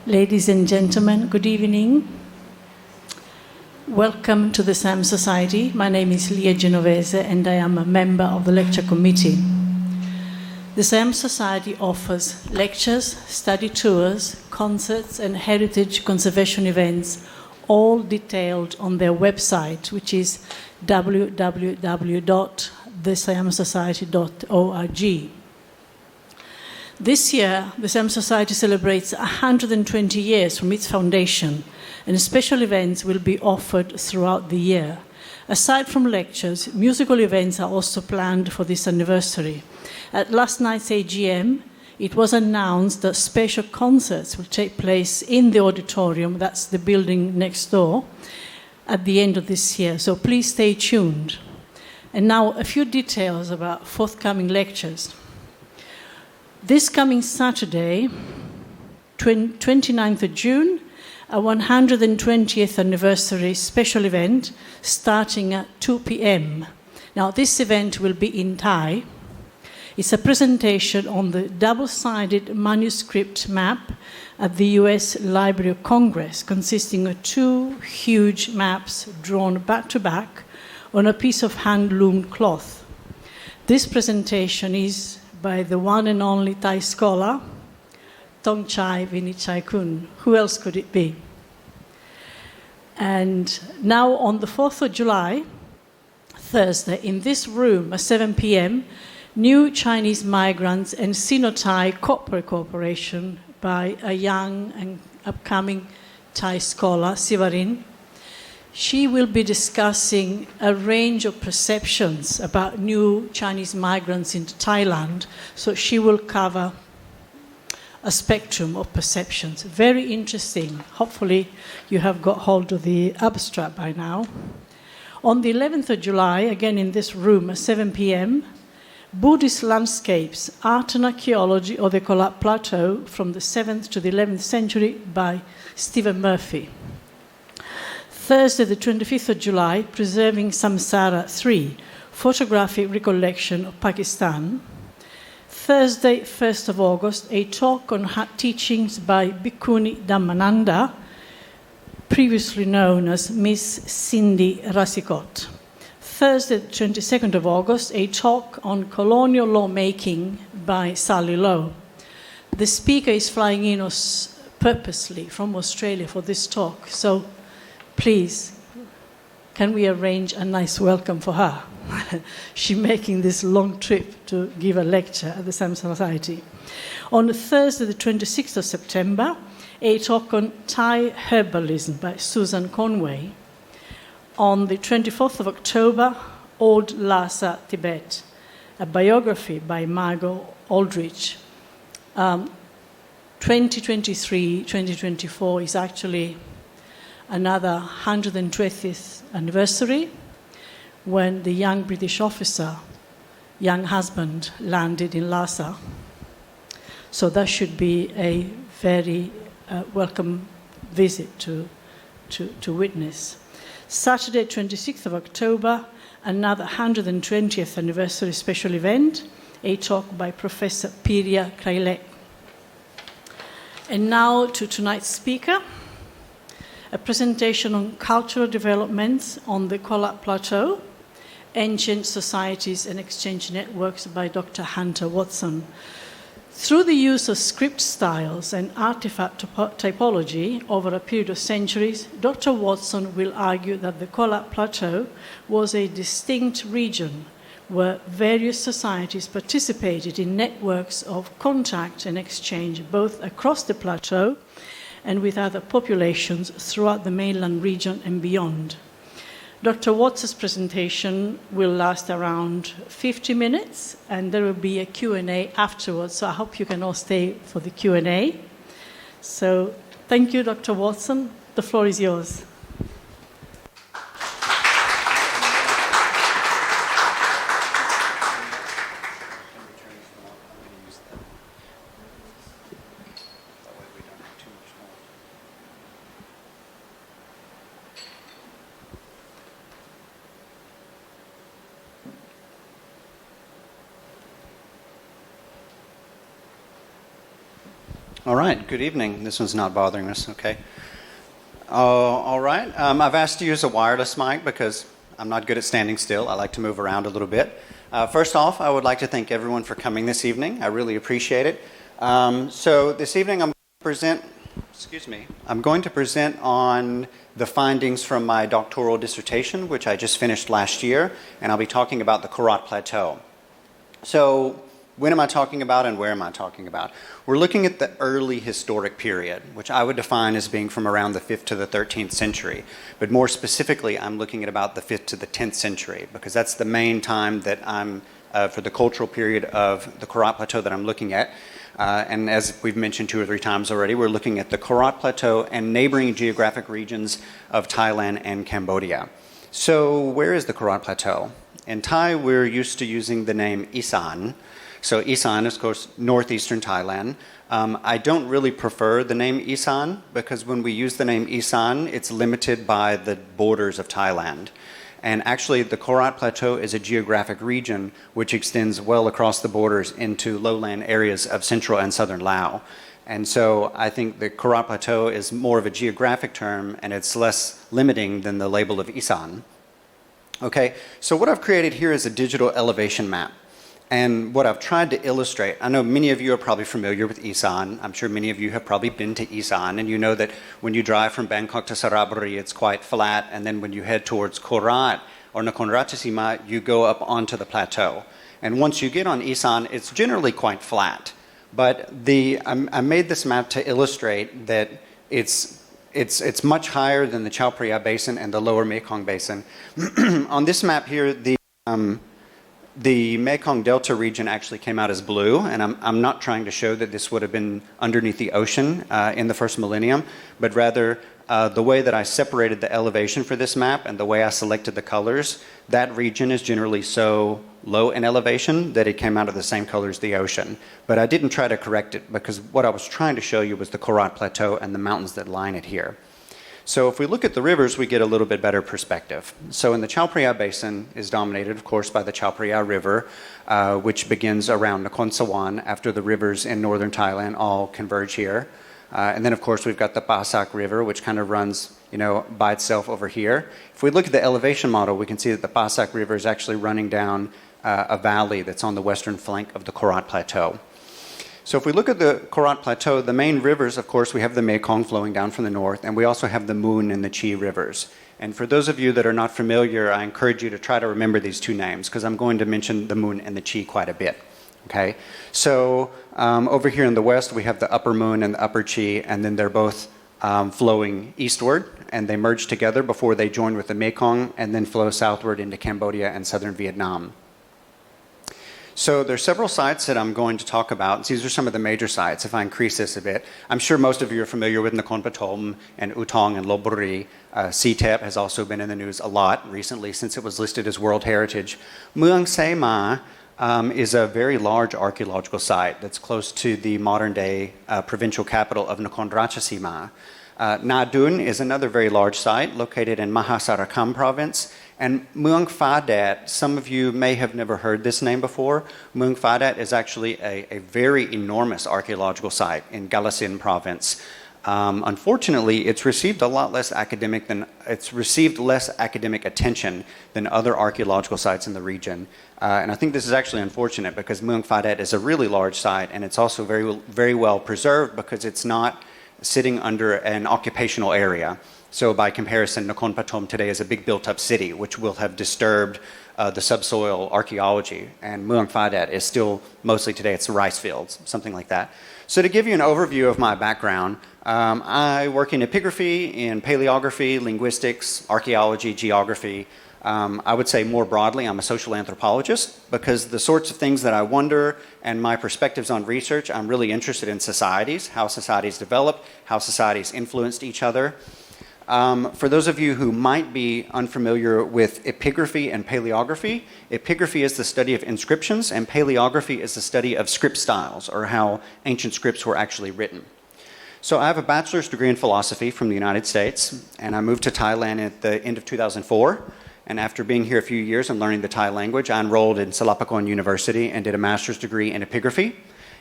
Ladies and gentlemen, good evening. Welcome to the SAM Society. My name is Lia Genovese and I am a member of the lecture committee. The SAM Society offers lectures, study tours, concerts and heritage conservation events, all detailed on their website, which is www.thesiamsociety.org. This year, the SAM Society celebrates 120 years from its foundation, and special events will be offered throughout the year. Aside from lectures, musical events are also planned for this anniversary. At last night's AGM, it was announced that special concerts will take place in the auditorium, that's the building next door, at the end of this year, so please stay tuned. And now a few details about forthcoming lectures. This coming Saturday, 29th of June, a 120th anniversary special event starting at 2 p.m. Now, this event will be in Thai. It's a presentation on the double-sided manuscript map at the US Library of Congress, consisting of two huge maps drawn back-to-back on a piece of hand-loomed cloth. This presentation is by the one and only Thai scholar, Tongchai Vinichai-kun. Who else could it be? And now on the 4th of July, Thursday, in this room at 7 p.m., New Chinese Migrants and Sino-Thai Corporate Cooperation by a young and upcoming Thai scholar, Sivarin. She will be discussing a range of perceptions about new Chinese migrants into Thailand. So she will cover a spectrum of perceptions. Very interesting. Hopefully you have got hold of the abstract by now. On the 11th of July, again in this room at 7 p.m., Buddhist Landscapes, Art and Archaeology of the Khorat Plateau from the 7th to the 11th century by Stephen Murphy. Thursday, the 25th of July, Preserving Samsara 3, Photographic Recollection of Pakistan. Thursday, 1st of August, a talk on teachings by Bhikkhuni Dhammananda, previously known as Miss Cindy Rasikot. Thursday, 22nd of August, a talk on colonial lawmaking by Sally Lowe. The speaker is flying in purposely from Australia for this talk, so please, can we arrange a nice welcome for her? She's making this long trip to give a lecture at the SAM Society. On Thursday, the 26th of September, a talk on Thai herbalism by Susan Conway. On the 24th of October, Old Lhasa, Tibet, a biography by Margot Aldrich. 2023-2024 is actually another 120th anniversary when the young British officer, young husband, landed in Lhasa. So that should be a very welcome visit to witness. Saturday, 26th of October, another 120th anniversary special event, a talk by Professor Pirya Krailek. And now to tonight's speaker, a presentation on cultural developments on the Khorat Plateau, Ancient Societies and Exchange Networks by Dr. Hunter Watson. Through the use of script styles and artifact typology over a period of centuries, Dr. Watson will argue that the Khorat Plateau was a distinct region where various societies participated in networks of contact and exchange both across the plateau and with other populations throughout the mainland region and beyond. Dr. Watts's presentation will last around 50 minutes, and there will be a Q&A afterwards, so I hope you can all stay for the Q&A. So thank you, Dr. Watson. The floor is yours. All right, good evening. This one's not bothering us, okay. All right, I've asked to use a wireless mic because I'm not good at standing still. I like to move around a little bit. First off, I would like to thank everyone for coming this evening. I really appreciate it. So this evening I'm going to present on the findings from my doctoral dissertation, which I just finished last year, and I'll be talking about the Khorat Plateau. So when am I talking about and where am I talking about? We're looking at the early historic period, which I would define as being from around the 5th to the 13th century. But more specifically, I'm looking at about the 5th to the 10th century, because that's the main time that I'm, for the cultural period of the Khorat Plateau that I'm looking at. And as we've mentioned 2 or 3 times already, we're looking at the Khorat Plateau and neighboring geographic regions of Thailand and Cambodia. So where is the Khorat Plateau? In Thai, we're used to using the name Isan. So Isan is, of course, northeastern Thailand. I don't really prefer the name Isan because when we use the name Isan, it's limited by the borders of Thailand. And actually, the Khorat Plateau is a geographic region which extends well across the borders into lowland areas of central and southern Laos. And so I think the Khorat Plateau is more of a geographic term and it's less limiting than the label of Isan. Okay, so what I've created here is a digital elevation map. And what I've tried to illustrate, I know many of you are probably familiar with Isan. I'm sure many of you have probably been to Isan, and you know that when you drive from Bangkok to Saraburi, it's quite flat, and then when you head towards Khorat or Nakhon Ratchasima, you go up onto the plateau. And once you get on Isan, it's generally quite flat. But I made this map to illustrate that it's much higher than the Chao Phraya Basin and the lower Mekong Basin. On this map here, the Mekong Delta region actually came out as blue, and I'm not trying to show that this would have been underneath the ocean in the first millennium, but rather the way that I separated the elevation for this map and the way I selected the colors, that region is generally so low in elevation that it came out of the same color as the ocean. But I didn't try to correct it because what I was trying to show you was the Khorat Plateau and the mountains that line it here. So if we look at the rivers, we get a little bit better perspective. So in the Chao Phraya Basin is dominated, of course, by the Chao Phraya River, which begins around Nakhon Sawan after the rivers in northern Thailand all converge here. And then, of course, we've got the Pasak River, which kind of runs, by itself over here. If we look at the elevation model, we can see that the Pasak River is actually running down a valley that's on the western flank of the Khorat Plateau. So if we look at the Khorat Plateau, the main rivers, of course, we have the Mekong flowing down from the north, and we also have the Moon and the Chi rivers. And for those of you that are not familiar, I encourage you to try to remember these 2 names, because I'm going to mention the Moon and the Chi quite a bit. Okay? So over here in the west, we have the Upper Moon and the Upper Chi, and then they're both flowing eastward, and they merge together before they join with the Mekong, and then flow southward into Cambodia and southern Vietnam. So there's several sites that I'm going to talk about. These are some of the major sites. If I increase this a bit, I'm sure most of you are familiar with Nakhon Pathom and Utong and Lopburi. CTEP has also been in the news a lot recently since it was listed as World Heritage. Mueang Sema is a very large archaeological site that's close to the modern-day provincial capital of Nakhon Ratchasima. Nadun is another very large site located in Mahasarakam province. And Mueang Phadat, some of you may have never heard this name before. Mueang Phadat is actually a very enormous archaeological site in Galasin province. Unfortunately, it's received less academic attention than other archaeological sites in the region. And I think this is actually unfortunate because Mueang Phadat is a really large site, and it's also very, very well preserved because it's not sitting under an occupational area. So by comparison, Nakhon Pathom today is a big built-up city, which will have disturbed the subsoil archaeology. And Mueang Phadat is still, mostly today, it's rice fields, something like that. So to give you an overview of my background, I work in epigraphy, in paleography, linguistics, archaeology, geography. I would say more broadly, I'm a social anthropologist because the sorts of things that I wonder and my perspectives on research, I'm really interested in societies, how societies develop, how societies influenced each other. For those of you who might be unfamiliar with epigraphy and paleography, epigraphy is the study of inscriptions and paleography is the study of script styles or how ancient scripts were actually written. So I have a bachelor's degree in philosophy from the United States, and I moved to Thailand at the end of 2004. And after being here a few years and learning the Thai language, I enrolled in Salapakon University and did a master's degree in epigraphy.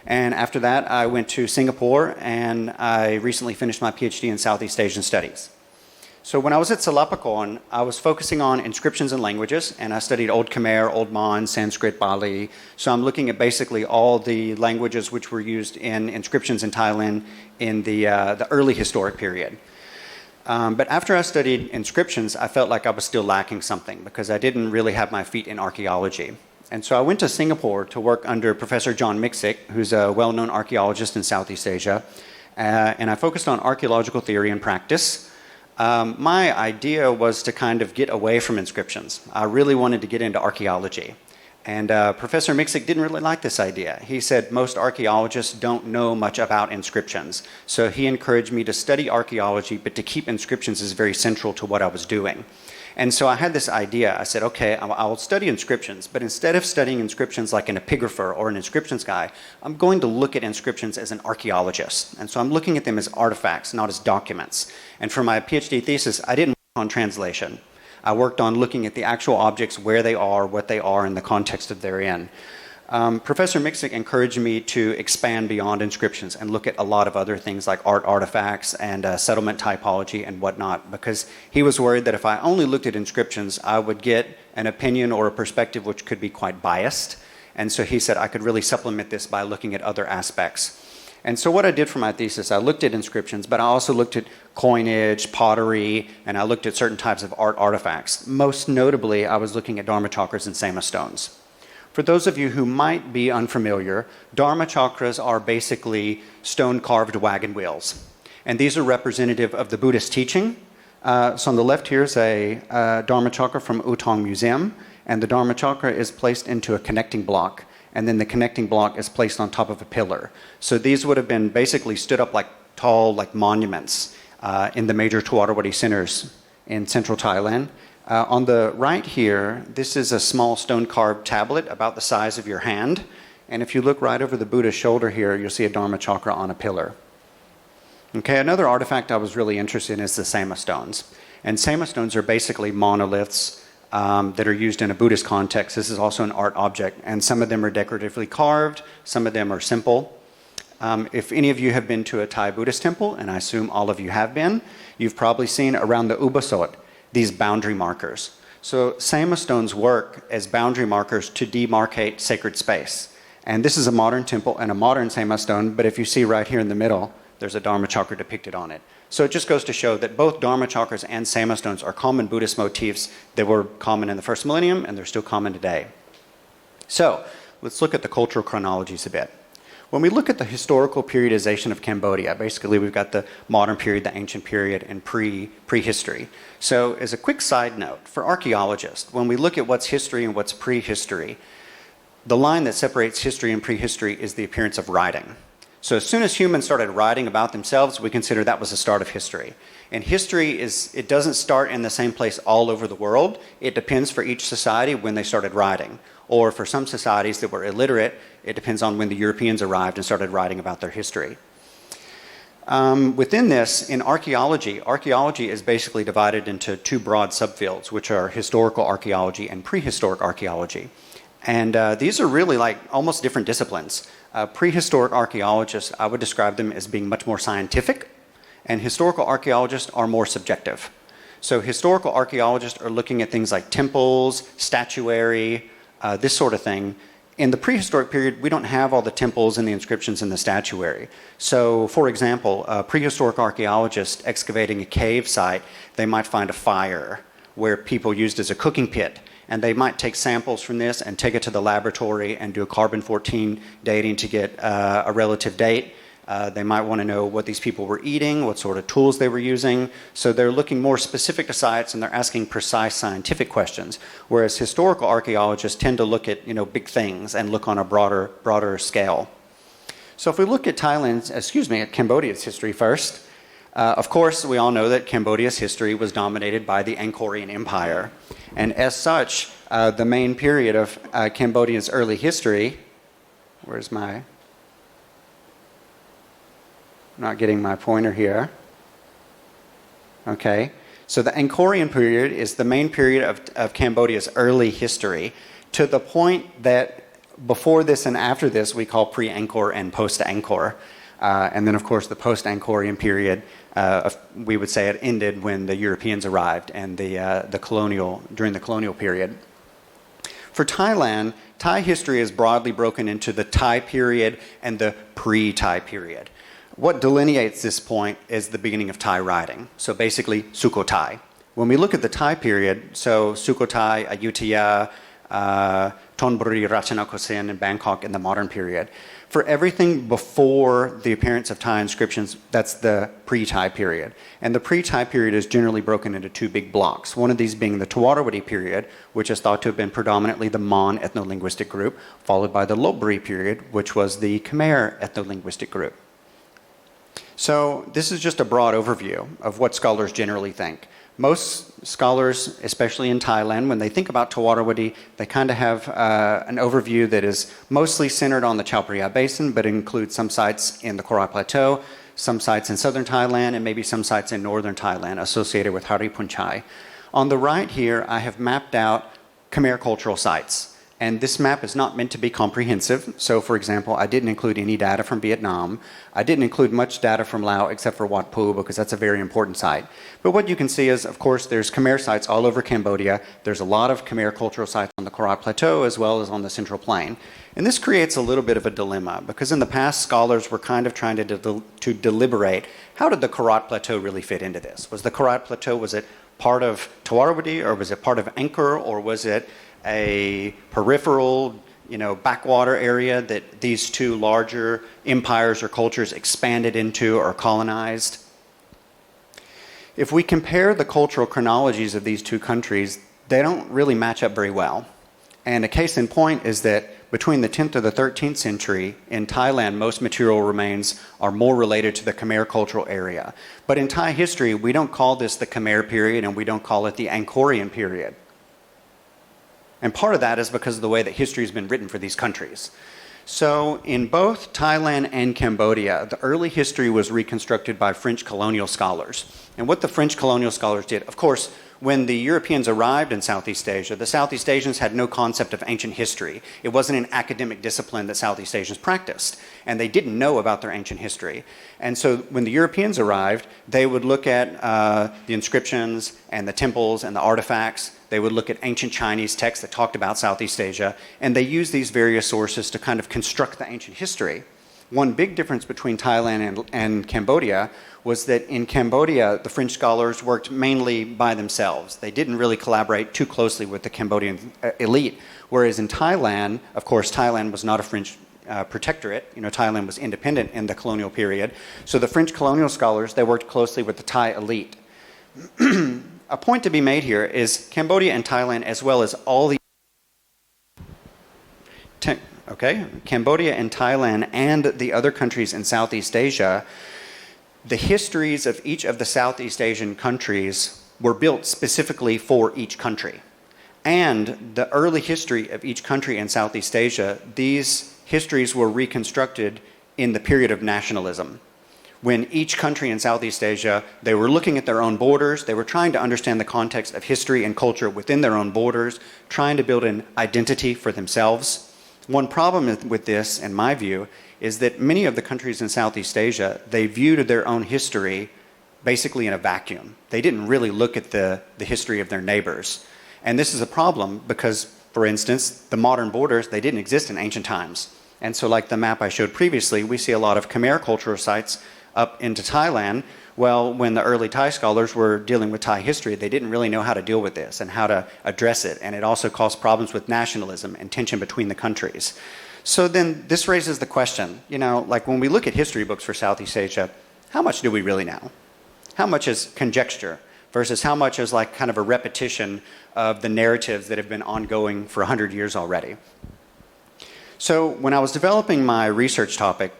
And after that, I went to Singapore, and I recently finished my PhD in Southeast Asian Studies. So when I was at Selapakon, I was focusing on inscriptions and languages, and I studied Old Khmer, Old Mon, Sanskrit, Bali. So I'm looking at basically all the languages which were used in inscriptions in Thailand in the early historic period. But after I studied inscriptions, I felt like I was still lacking something because I didn't really have my feet in archaeology. And so I went to Singapore to work under Professor John Miksic, who's a well-known archaeologist in Southeast Asia, and I focused on archaeological theory and practice. My idea was to kind of get away from inscriptions. I really wanted to get into archaeology. And Professor Miksic didn't really like this idea. He said most archaeologists don't know much about inscriptions. So he encouraged me to study archaeology, but to keep inscriptions is very central to what I was doing. And so I had this idea. I said, okay, I'll study inscriptions, but instead of studying inscriptions like an epigrapher or an inscriptions guy, I'm going to look at inscriptions as an archaeologist. And so I'm looking at them as artifacts, not as documents. And for my PhD thesis, I didn't work on translation. I worked on looking at the actual objects, where they are, what they are, and the context that they're in. Professor Miksic encouraged me to expand beyond inscriptions and look at a lot of other things like art artifacts and settlement typology and whatnot, because he was worried that if I only looked at inscriptions, I would get an opinion or a perspective which could be quite biased. And so he said I could really supplement this by looking at other aspects. And so what I did for my thesis, I looked at inscriptions, but I also looked at coinage, pottery, and I looked at certain types of art artifacts. Most notably, I was looking at dharma chakras and sema stones. For those of you who might be unfamiliar, dharma chakras are basically stone-carved wagon wheels. And these are representative of the Buddhist teaching. So on the left here is a dharma chakra from Utong Museum, and the dharma chakra is placed into a connecting block, and then the connecting block is placed on top of a pillar. So these would have been basically stood up like tall, like monuments in the major Dvāravatī centers in central Thailand. On the right here, this is a small stone-carved tablet about the size of your hand. And if you look right over the Buddha's shoulder here, you'll see a dharma chakra on a pillar. Okay, another artifact I was really interested in is the sema stones. And sema stones are basically monoliths that are used in a Buddhist context. This is also an art object, and some of them are decoratively carved, some of them are simple. If any of you have been to a Thai Buddhist temple, and I assume all of you have been, you've probably seen around the ubasot these boundary markers. So sema stones work as boundary markers to demarcate sacred space. And this is a modern temple and a modern sema stone, but if you see right here in the middle, there's a dharma chakra depicted on it. So it just goes to show that both dharma chakras and sema stones are common Buddhist motifs that were common in the first millennium, and they're still common today. So let's look at the cultural chronologies a bit. When we look at the historical periodization of Cambodia, basically we've got the modern period, the ancient period, and prehistory. So as a quick side note, for archaeologists, when we look at what's history and what's prehistory, the line that separates history and prehistory is the appearance of writing. So as soon as humans started writing about themselves, we consider that was the start of history. And history it doesn't start in the same place all over the world. It depends for each society when they started writing. Or for some societies that were illiterate, it depends on when the Europeans arrived and started writing about their history. Within this, in archaeology is basically divided into two broad subfields, which are historical archaeology and prehistoric archaeology. And these are really like almost different disciplines. Prehistoric archaeologists, I would describe them as being much more scientific, and historical archaeologists are more subjective. So historical archaeologists are looking at things like temples, statuary, this sort of thing. In the prehistoric period, we don't have all the temples and the inscriptions and the statuary. So, for example, a prehistoric archaeologist excavating a cave site, they might find a fire where people used as a cooking pit. And they might take samples from this and take it to the laboratory and do a carbon-14 dating to get a relative date. They might want to know what these people were eating, what sort of tools they were using. So they're looking more specific to sites and they're asking precise scientific questions. Whereas historical archaeologists tend to look at big things and look on a broader scale. So if we look at at Cambodia's history first, of course, we all know that Cambodia's history was dominated by the Angkorian Empire. And as such, the main period of Cambodia's early history, I'm not getting my pointer here. Okay. So the Angkorian period is the main period of Cambodia's early history, to the point that before this and after this we call pre-Angkor and post-Angkor. And then, of course, the post-Angkorian period, we would say it ended when the Europeans arrived and during the colonial period. For Thailand, Thai history is broadly broken into the Thai period and the pre-Thai period. What delineates this point is the beginning of Thai writing, so basically Sukhothai. When we look at the Thai period, so Sukhothai, Ayutthaya, Thonburi, Ratchanakotsen, and Bangkok in the modern period. For everything before the appearance of Thai inscriptions, that's the pre-Thai period. And the pre-Thai period is generally broken into two big blocks. One of these being the Dvāravatī period, which is thought to have been predominantly the Mon ethno-linguistic group, followed by the Lopburi period, which was the Khmer ethno-linguistic group. So this is just a broad overview of what scholars generally think. Most scholars, especially in Thailand, when they think about Dvāravatī, they kind of have an overview that is mostly centered on the Chao Phraya Basin, but includes some sites in the Khorat Plateau, some sites in southern Thailand, and maybe some sites in northern Thailand associated with Haripunchai. On the right here, I have mapped out Khmer cultural sites. And this map is not meant to be comprehensive. So, for example, I didn't include any data from Vietnam. I didn't include much data from Laos except for Wat Phu because that's a very important site. But what you can see is, of course, there's Khmer sites all over Cambodia. There's a lot of Khmer cultural sites on the Khorat Plateau as well as on the Central Plain. And this creates a little bit of a dilemma because in the past, scholars were kind of trying to deliberate, how did the Khorat Plateau really fit into this? Was the Khorat Plateau, was it part of Dvāravatī, or was it part of Angkor, or was it a peripheral, backwater area that these two larger empires or cultures expanded into or colonized? If we compare the cultural chronologies of these two countries, they don't really match up very well. And a case in point is that between the 10th or the 13th century, in Thailand, most material remains are more related to the Khmer cultural area. But in Thai history, we don't call this the Khmer period and we don't call it the Angkorian period. And part of that is because of the way that history has been written for these countries. So in both Thailand and Cambodia, the early history was reconstructed by French colonial scholars. And what the French colonial scholars did, of course, when the Europeans arrived in Southeast Asia, the Southeast Asians had no concept of ancient history. It wasn't an academic discipline that Southeast Asians practiced, and they didn't know about their ancient history. And so when the Europeans arrived, they would look at the inscriptions and the temples and the artifacts. They would look at ancient Chinese texts that talked about Southeast Asia, and they used these various sources to kind of construct the ancient history. One big difference between Thailand and Cambodia was that in Cambodia, the French scholars worked mainly by themselves. They didn't really collaborate too closely with the Cambodian elite. Whereas in Thailand, of course, Thailand was not a French protectorate. Thailand was independent in the colonial period. So the French colonial scholars, they worked closely with the Thai elite. A point to be made here is Cambodia and Thailand, as well as all the Cambodia and Thailand and the other countries in Southeast Asia, the histories of each of the Southeast Asian countries were built specifically for each country. And the early history of each country in Southeast Asia, these histories were reconstructed in the period of nationalism. When each country in Southeast Asia, they were looking at their own borders, they were trying to understand the context of history and culture within their own borders, trying to build an identity for themselves. One problem with this, in my view, is that many of the countries in Southeast Asia, they viewed their own history basically in a vacuum. They didn't really look at the history of their neighbors. And this is a problem because, for instance, the modern borders, they didn't exist in ancient times. And so like the map I showed previously, we see a lot of Khmer cultural sites up into Thailand. Well, when the early Thai scholars were dealing with Thai history, they didn't really know how to deal with this and how to address it. And it also caused problems with nationalism and tension between the countries. So then this raises the question, like when we look at history books for Southeast Asia, how much do we really know? How much is conjecture versus how much is like kind of a repetition of the narratives that have been ongoing for 100 years already? So when I was developing my research topic,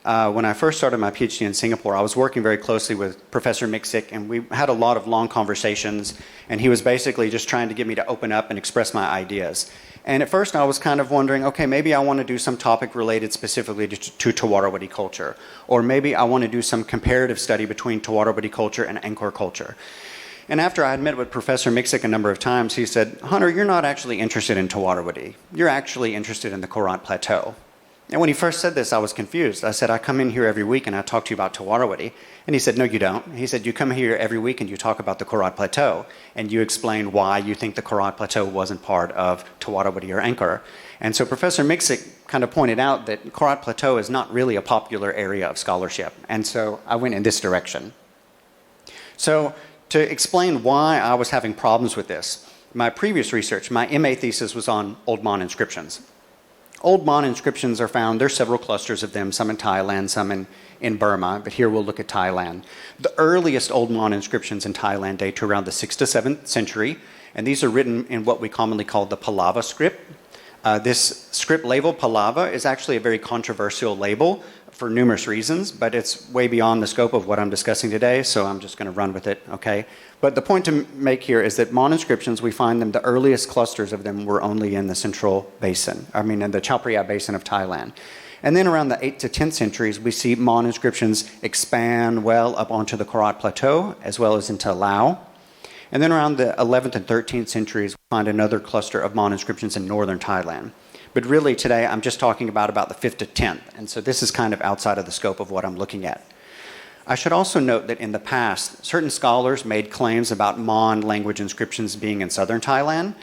when I first started my PhD in Singapore, I was working very closely with Professor Miksik, and we had a lot of long conversations, and he was basically just trying to get me to open up and express my ideas. And at first I was kind of wondering, okay, maybe I want to do some topic related specifically to Dvāravatī culture, or maybe I want to do some comparative study between Dvāravatī culture and Angkor culture. And after I had met with Professor Miksik a number of times, he said, Hunter, you're not actually interested in Dvāravatī. You're actually interested in the Khorat Plateau. And when he first said this, I was confused. I said, I come in here every week and I talk to you about Dvāravatī. And he said, no, you don't. He said, you come here every week and you talk about the Khorat Plateau. And you explain why you think the Khorat Plateau wasn't part of Dvāravatī or Angkor. And so Professor Miksik kind of pointed out that Khorat Plateau is not really a popular area of scholarship. And so I went in this direction. So to explain why I was having problems with this, my previous research, my MA thesis was on Old Mon inscriptions. Old Mon inscriptions are found, there's several clusters of them, some in Thailand, some in Burma, but here we'll look at Thailand. The earliest Old Mon inscriptions in Thailand date to around the 6th to 7th century, and these are written in what we commonly call the Palava script. This script label, Palava, is actually a very controversial label for numerous reasons, but it's way beyond the scope of what I'm discussing today, so I'm just going to run with it, okay? But the point to make here is that Mon inscriptions, we find them, the earliest clusters of them were only in the central basin, in the Chao Phraya basin of Thailand. And then around the 8th to 10th centuries, we see Mon inscriptions expand well up onto the Khorat Plateau, as well as into Laos. And then around the 11th and 13th centuries, we find another cluster of Mon inscriptions in northern Thailand. But really today, I'm just talking about the 5th to 10th. And so this is kind of outside of the scope of what I'm looking at. I should also note that in the past, certain scholars made claims about Mon language inscriptions being in southern Thailand.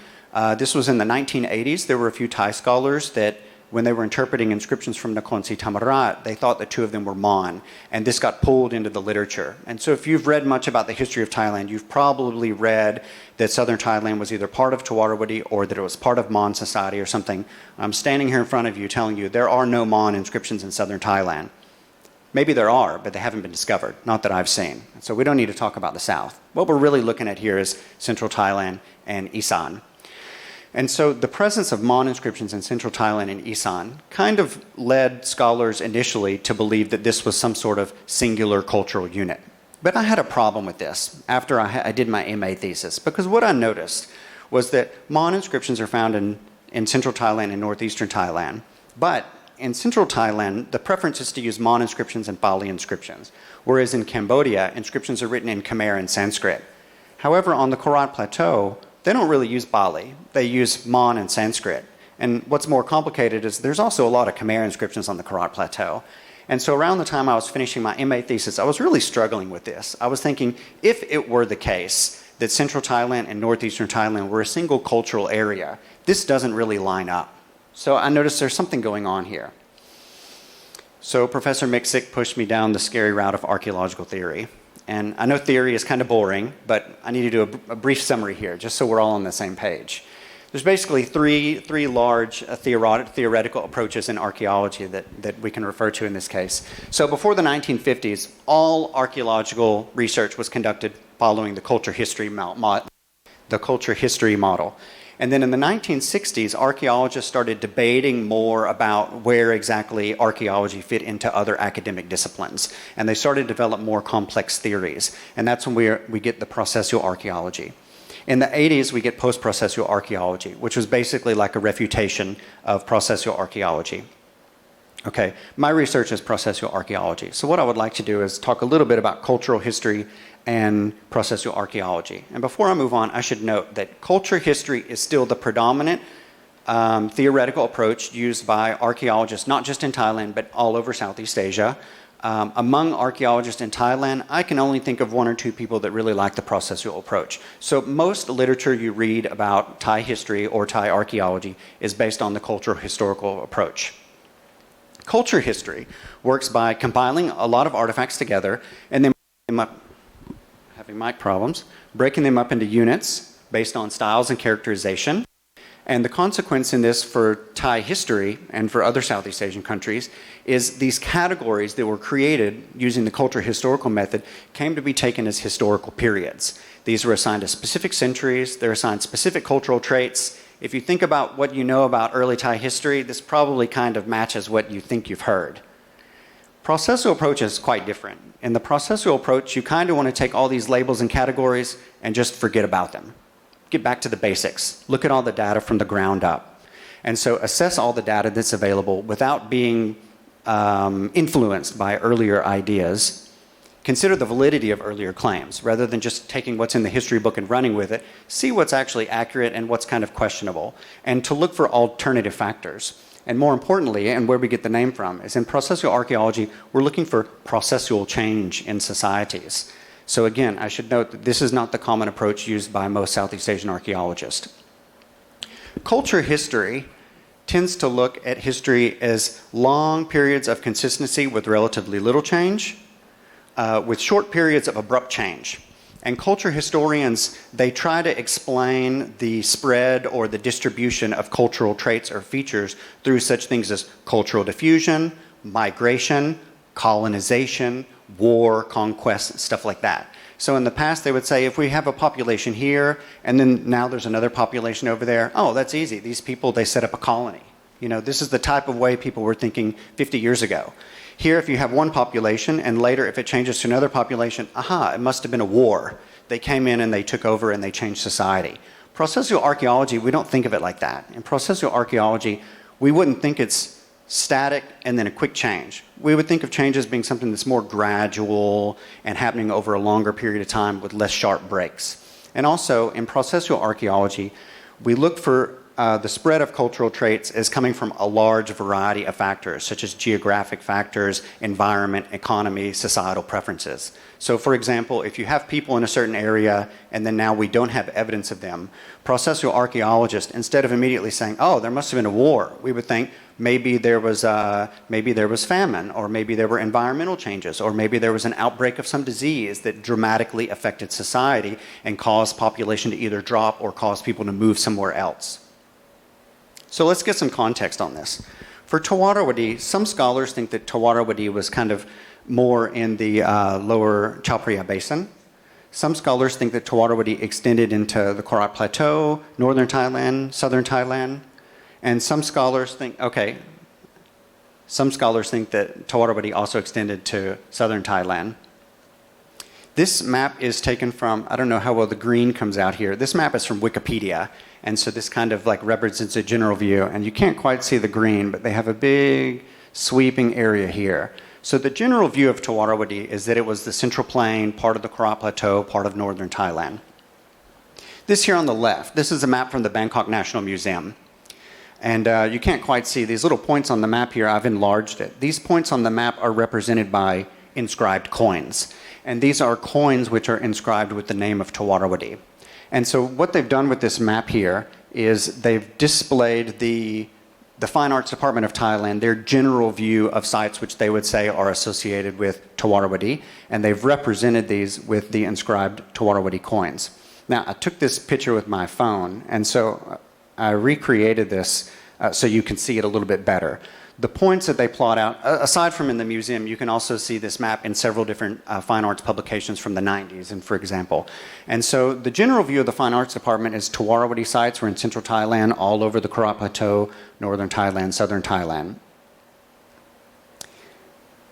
This was in the 1980s. There were a few Thai scholars that, when they were interpreting inscriptions from Nakhon Si Thammarat, they thought the two of them were Mon, and this got pulled into the literature. And so if you've read much about the history of Thailand, you've probably read that southern Thailand was either part of Dvāravatī or that it was part of Mon society or something. I'm standing here in front of you telling you there are no Mon inscriptions in southern Thailand. Maybe there are, but they haven't been discovered, not that I've seen. So we don't need to talk about the south. What we're really looking at here is central Thailand and Isan. And so the presence of Mon inscriptions in central Thailand and Isan kind of led scholars initially to believe that this was some sort of singular cultural unit. But I had a problem with this after I did my MA thesis, because what I noticed was that Mon inscriptions are found in central Thailand and northeastern Thailand. But in central Thailand, the preference is to use Mon inscriptions and Pali inscriptions, whereas in Cambodia, inscriptions are written in Khmer and Sanskrit. However, on the Khorat Plateau, they don't really use Pali. They use Mon and Sanskrit. And what's more complicated is there's also a lot of Khmer inscriptions on the Khorat Plateau. And so around the time I was finishing my MA thesis, I was really struggling with this. I was thinking, if it were the case that central Thailand and northeastern Thailand were a single cultural area, this doesn't really line up. So I noticed there's something going on here. So Professor Miksik pushed me down the scary route of archaeological theory. And I know theory is kind of boring, but I need to do a brief summary here, just so we're all on the same page. There's basically three large theoretical approaches in archaeology that we can refer to in this case. So before the 1950s, all archaeological research was conducted following the culture history model. And then in the 1960s, archaeologists started debating more about where exactly archaeology fit into other academic disciplines. And they started to develop more complex theories. And that's when we get the processual archaeology. In the 80s, we get post-processual archaeology, which was basically like a refutation of processual archaeology. Okay, my research is processual archaeology. So what I would like to do is talk a little bit about cultural history and processual archaeology. And before I move on, I should note that culture history is still the predominant theoretical approach used by archaeologists, not just in Thailand, but all over Southeast Asia. Among archaeologists in Thailand, I can only think of one or two people that really like the processual approach. So most literature you read about Thai history or Thai archaeology is based on the cultural historical approach. Culture history works by compiling a lot of artifacts together and then breaking them up into units based on styles and characterization. And the consequence in this for Thai history and for other Southeast Asian countries is these categories that were created using the culture historical method came to be taken as historical periods. These were assigned to specific centuries, they're assigned specific cultural traits. If you think about what you know about early Thai history, this probably kind of matches what you think you've heard. Processual approach is quite different. In the processual approach, you kind of want to take all these labels and categories and just forget about them. Get back to the basics. Look at all the data from the ground up. And so assess all the data that's available without being influenced by earlier ideas. consider the validity of earlier claims rather than just taking what's in the history book and running with it. See what's actually accurate and what's kind of questionable, and to look for alternative factors. And more importantly, and where we get the name from, is in processual archaeology, we're looking for processual change in societies. So again, I should note that this is not the common approach used by most Southeast Asian archaeologists. Culture history tends to look at history as long periods of consistency with relatively little change, with short periods of abrupt change. And culture historians, they try to explain the spread or the distribution of cultural traits or features through such things as cultural diffusion, migration, colonization, war, conquest, stuff like that. So in the past, they would say, if we have a population here, and then now there's another population over there, oh, that's easy. These people, they set up a colony. You know, this is the type of way people were thinking 50 years ago. Here, if you have one population, and later if it changes to another population, aha, it must have been a war. They came in and they took over and they changed society. Processual archaeology, we don't think of it like that. In processual archaeology, we wouldn't think it's static and then a quick change. We would think of change as being something that's more gradual and happening over a longer period of time with less sharp breaks. And also, in processual archaeology, we look for the spread of cultural traits as coming from a large variety of factors, such as geographic factors, environment, economy, societal preferences. So for example, if you have people in a certain area and then now we don't have evidence of them, processual archaeologists, instead of immediately saying, oh, there must have been a war, we would think maybe there was famine, or maybe there were environmental changes, or maybe there was an outbreak of some disease that dramatically affected society and caused population to either drop or cause people to move somewhere else. So let's get some context on this. For Dvāravatī, some scholars think that Dvāravatī was kind of more in the lower Chao Phraya basin. Some scholars think that Dvāravatī extended into the Khorat Plateau, northern Thailand, southern Thailand. And some scholars think that Dvāravatī also extended to southern Thailand. This map is taken from, I don't know how well the green comes out here. This map is from Wikipedia. And so this kind of like represents a general view. And you can't quite see the green, but they have a big sweeping area here. So the general view of Dvāravatī is that it was the central plain, part of the Khorat Plateau, part of northern Thailand. This here on the left, this is a map from the Bangkok National Museum. And you can't quite see these little points on the map here. I've enlarged it. These points on the map are represented by inscribed coins. And these are coins which are inscribed with the name of Dvāravatī. And so what they've done with this map here is they've displayed the Fine Arts Department of Thailand, their general view of sites which they would say are associated with Dvāravatī, and they've represented these with the inscribed Dvāravatī coins. Now, I took this picture with my phone, and so I recreated this so you can see it a little bit better. The points that they plot out, aside from in the museum, you can also see this map in several different fine arts publications from the 90s, and for example. And so the general view of the Fine Arts Department is Dvāravatī sites were in central Thailand, all over the Khorat Plateau, northern Thailand, southern Thailand.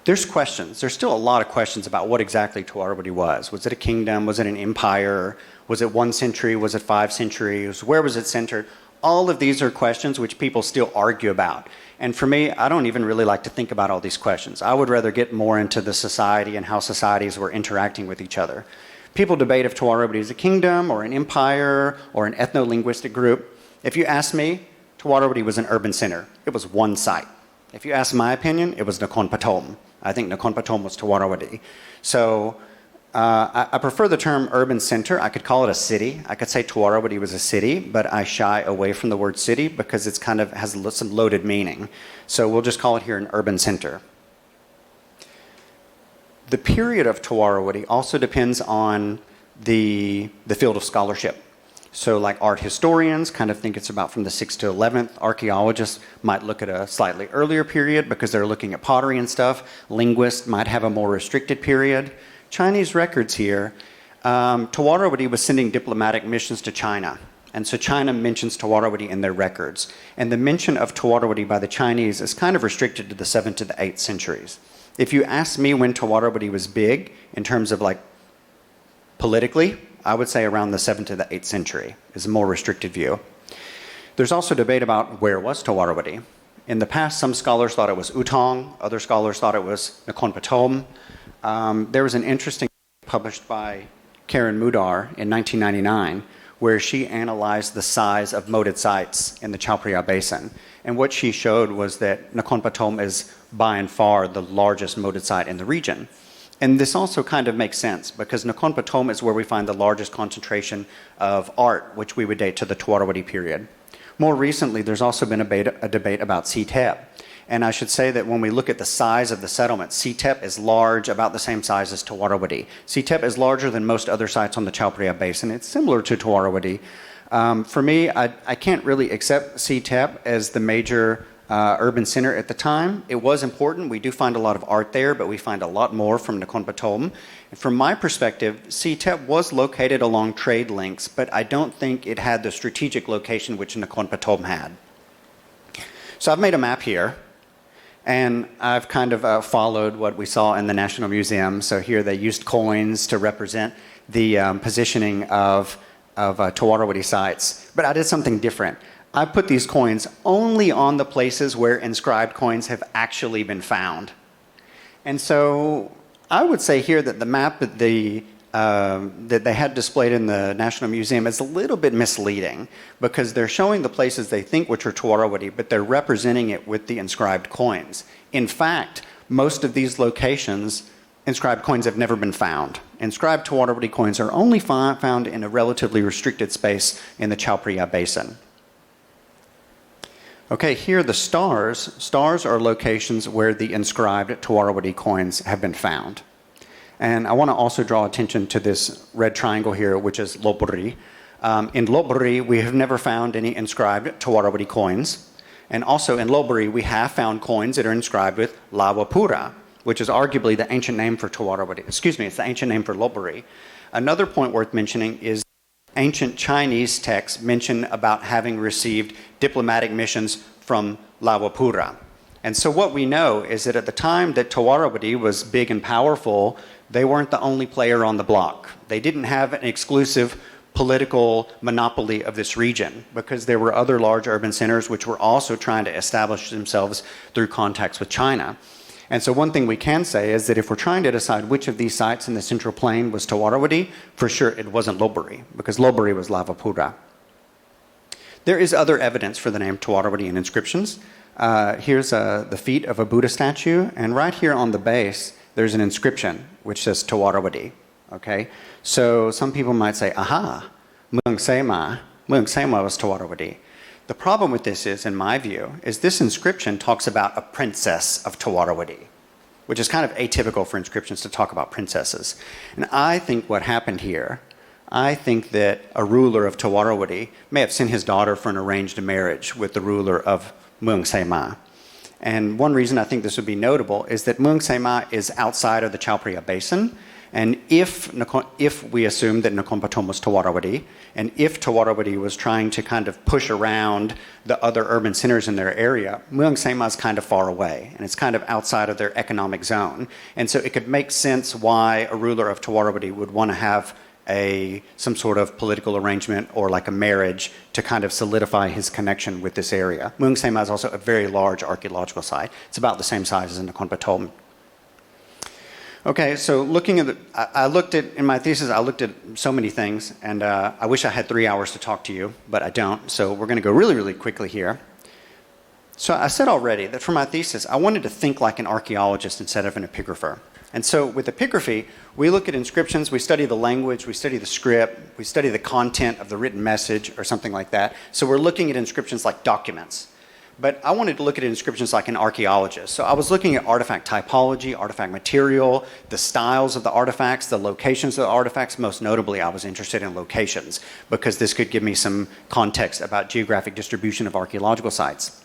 There's questions. There's still a lot of questions about what exactly Dvāravatī was. Was it a kingdom? Was it an empire? Was it 1 century? Was it 5 centuries? Where was it centered? All of these are questions which people still argue about. And for me, I don't even really like to think about all these questions. I would rather get more into the society and how societies were interacting with each other. People debate if Dvāravatī is a kingdom or an empire or an ethno-linguistic group. If you ask me, Dvāravatī was an urban center. It was one site. If you ask my opinion, it was Nakhon Pathom. I think Nakhon Pathom was Dvāravatī. So I prefer the term urban center. I could call it a city. I could say Dvāravatī was a city, but I shy away from the word city because it's kind of has some loaded meaning. So we'll just call it here an urban center. The period of Dvāravatī also depends on the field of scholarship. So like art historians kind of think it's about from the 6th to 11th. Archaeologists might look at a slightly earlier period because they're looking at pottery and stuff. Linguists might have a more restricted period. Chinese records here, Dvāravatī was sending diplomatic missions to China. And so China mentions Dvāravatī in their records. And the mention of Dvāravatī by the Chinese is kind of restricted to the 7th to the 8th centuries. If you ask me when Dvāravatī was big, in terms of like politically, I would say around the 7th to the 8th century is a more restricted view. There's also debate about where was Dvāravatī. In the past, some scholars thought it was Utong. Other scholars thought it was Nakhon Pathom. there was an interesting published by Karen Mudar in 1999 where she analyzed the size of moated sites in the Chao Phraya Basin. And what she showed was that Nakhon Pathom is by and far the largest moated site in the region. And this also kind of makes sense because Nakhon Pathom is where we find the largest concentration of art, which we would date to the Dvāravatī period. More recently, there's also been a debate about Sitep. And I should say that when we look at the size of the settlement, Sitep is large, about the same size as Dvāravatī. Sitep is larger than most other sites on the Chao Phraya Basin. It's similar to Dvāravatī. For me, I can't really accept Sitep as the major urban center at the time. It was important. We do find a lot of art there, but we find a lot more from Nakhon Pathom. And from my perspective, Sitep was located along trade links, but I don't think it had the strategic location which Nakhon Pathom had. So I've made a map here. And I've kind of followed what we saw in the National Museum. So here they used coins to represent the positioning of Dvāravatī sites. But I did something different. I put these coins only on the places where inscribed coins have actually been found. And so I would say here that the map that they had displayed in the National Museum is a little bit misleading because they're showing the places they think which are Dvāravatī, but they're representing it with the inscribed coins. In fact, most of these locations, inscribed coins have never been found. Inscribed Dvāravatī coins are only found in a relatively restricted space in the Chao Phraya Basin. Okay, here the stars. Stars are locations where the inscribed Dvāravatī coins have been found. And I want to also draw attention to this red triangle here, which is Lopburi. In Lopburi, we have never found any inscribed Dvāravatī coins. And also in Lopburi, we have found coins that are inscribed with Lawapura, which is arguably the ancient name for Dvāravatī. Excuse me, it's the ancient name for Lopburi. Another point worth mentioning is ancient Chinese texts mention about having received diplomatic missions from Lawapura. And so what we know is that at the time that Dvāravatī was big and powerful, they weren't the only player on the block. They didn't have an exclusive political monopoly of this region because there were other large urban centers which were also trying to establish themselves through contacts with China. And so one thing we can say is that if we're trying to decide which of these sites in the Central Plain was Dvāravatī, for sure it wasn't Lopburi because Lopburi was Lawapura. There is other evidence for the name Dvāravatī in inscriptions. Here's the feet of a Buddha statue, and right here on the base, there's an inscription which says Dvāravatī. Okay, so some people might say, "Aha, Mueang Sema was Dvāravatī." The problem with this is, in my view, is this inscription talks about a princess of Dvāravatī, which is kind of atypical for inscriptions to talk about princesses. And I think what happened here, I think that a ruler of Dvāravatī may have sent his daughter for an arranged marriage with the ruler of Mueang Sema. And one reason I think this would be notable is that Mueang Sema is outside of the Chao Phraya Basin. And if we assume that Nakhon Pathom was Dvāravatī, and if Dvāravatī was trying to kind of push around the other urban centers in their area, Mueang Sema is kind of far away, and it's kind of outside of their economic zone. And so it could make sense why a ruler of Dvāravatī would want to have some sort of political arrangement or like a marriage to kind of solidify his connection with this area. Mueang Sema is also a very large archaeological site. It's about the same size as Nakhon Pathom. Okay, so looking at in my thesis, I looked at so many things, and I wish I had 3 hours to talk to you, but I don't, so we're going to go really, really quickly here. So I said already that for my thesis, I wanted to think like an archaeologist instead of an epigrapher. And so with epigraphy, we look at inscriptions, we study the language, we study the script, we study the content of the written message or something like that. So we're looking at inscriptions like documents. But I wanted to look at inscriptions like an archaeologist. So I was looking at artifact typology, artifact material, the styles of the artifacts, the locations of the artifacts. Most notably, I was interested in locations because this could give me some context about geographic distribution of archaeological sites.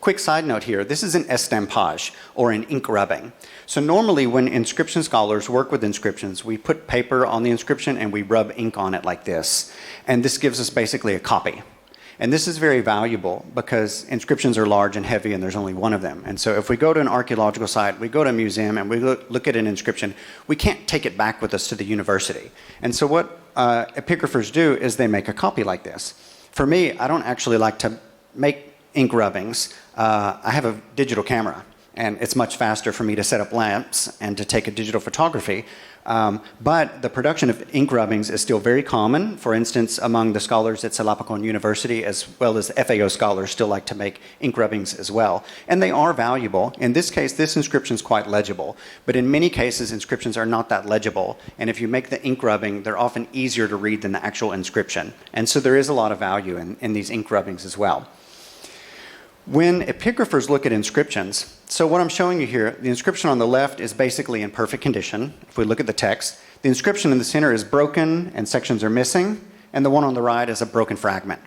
Quick side note here, this is an estampage or an ink rubbing. So normally when inscription scholars work with inscriptions, we put paper on the inscription and we rub ink on it like this. And this gives us basically a copy. And this is very valuable because inscriptions are large and heavy and there's only one of them. And so if we go to an archaeological site, we go to a museum and we look at an inscription, we can't take it back with us to the university. And so what epigraphers do is they make a copy like this. For me, I don't actually like to make ink rubbings. I have a digital camera. and it's much faster for me to set up lamps and to take a digital photography. But the production of ink rubbings is still very common. For instance, among the scholars at Salapakon University, as well as FAO scholars, still like to make ink rubbings as well. And they are valuable. In this case, this inscription is quite legible. But in many cases, inscriptions are not that legible. And if you make the ink rubbing, they're often easier to read than the actual inscription. And so there is a lot of value in these ink rubbings as well. When epigraphers look at inscriptions, so what I'm showing you here, the inscription on the left is basically in perfect condition. If we look at the text, the inscription in the center is broken and sections are missing, and the one on the right is a broken fragment.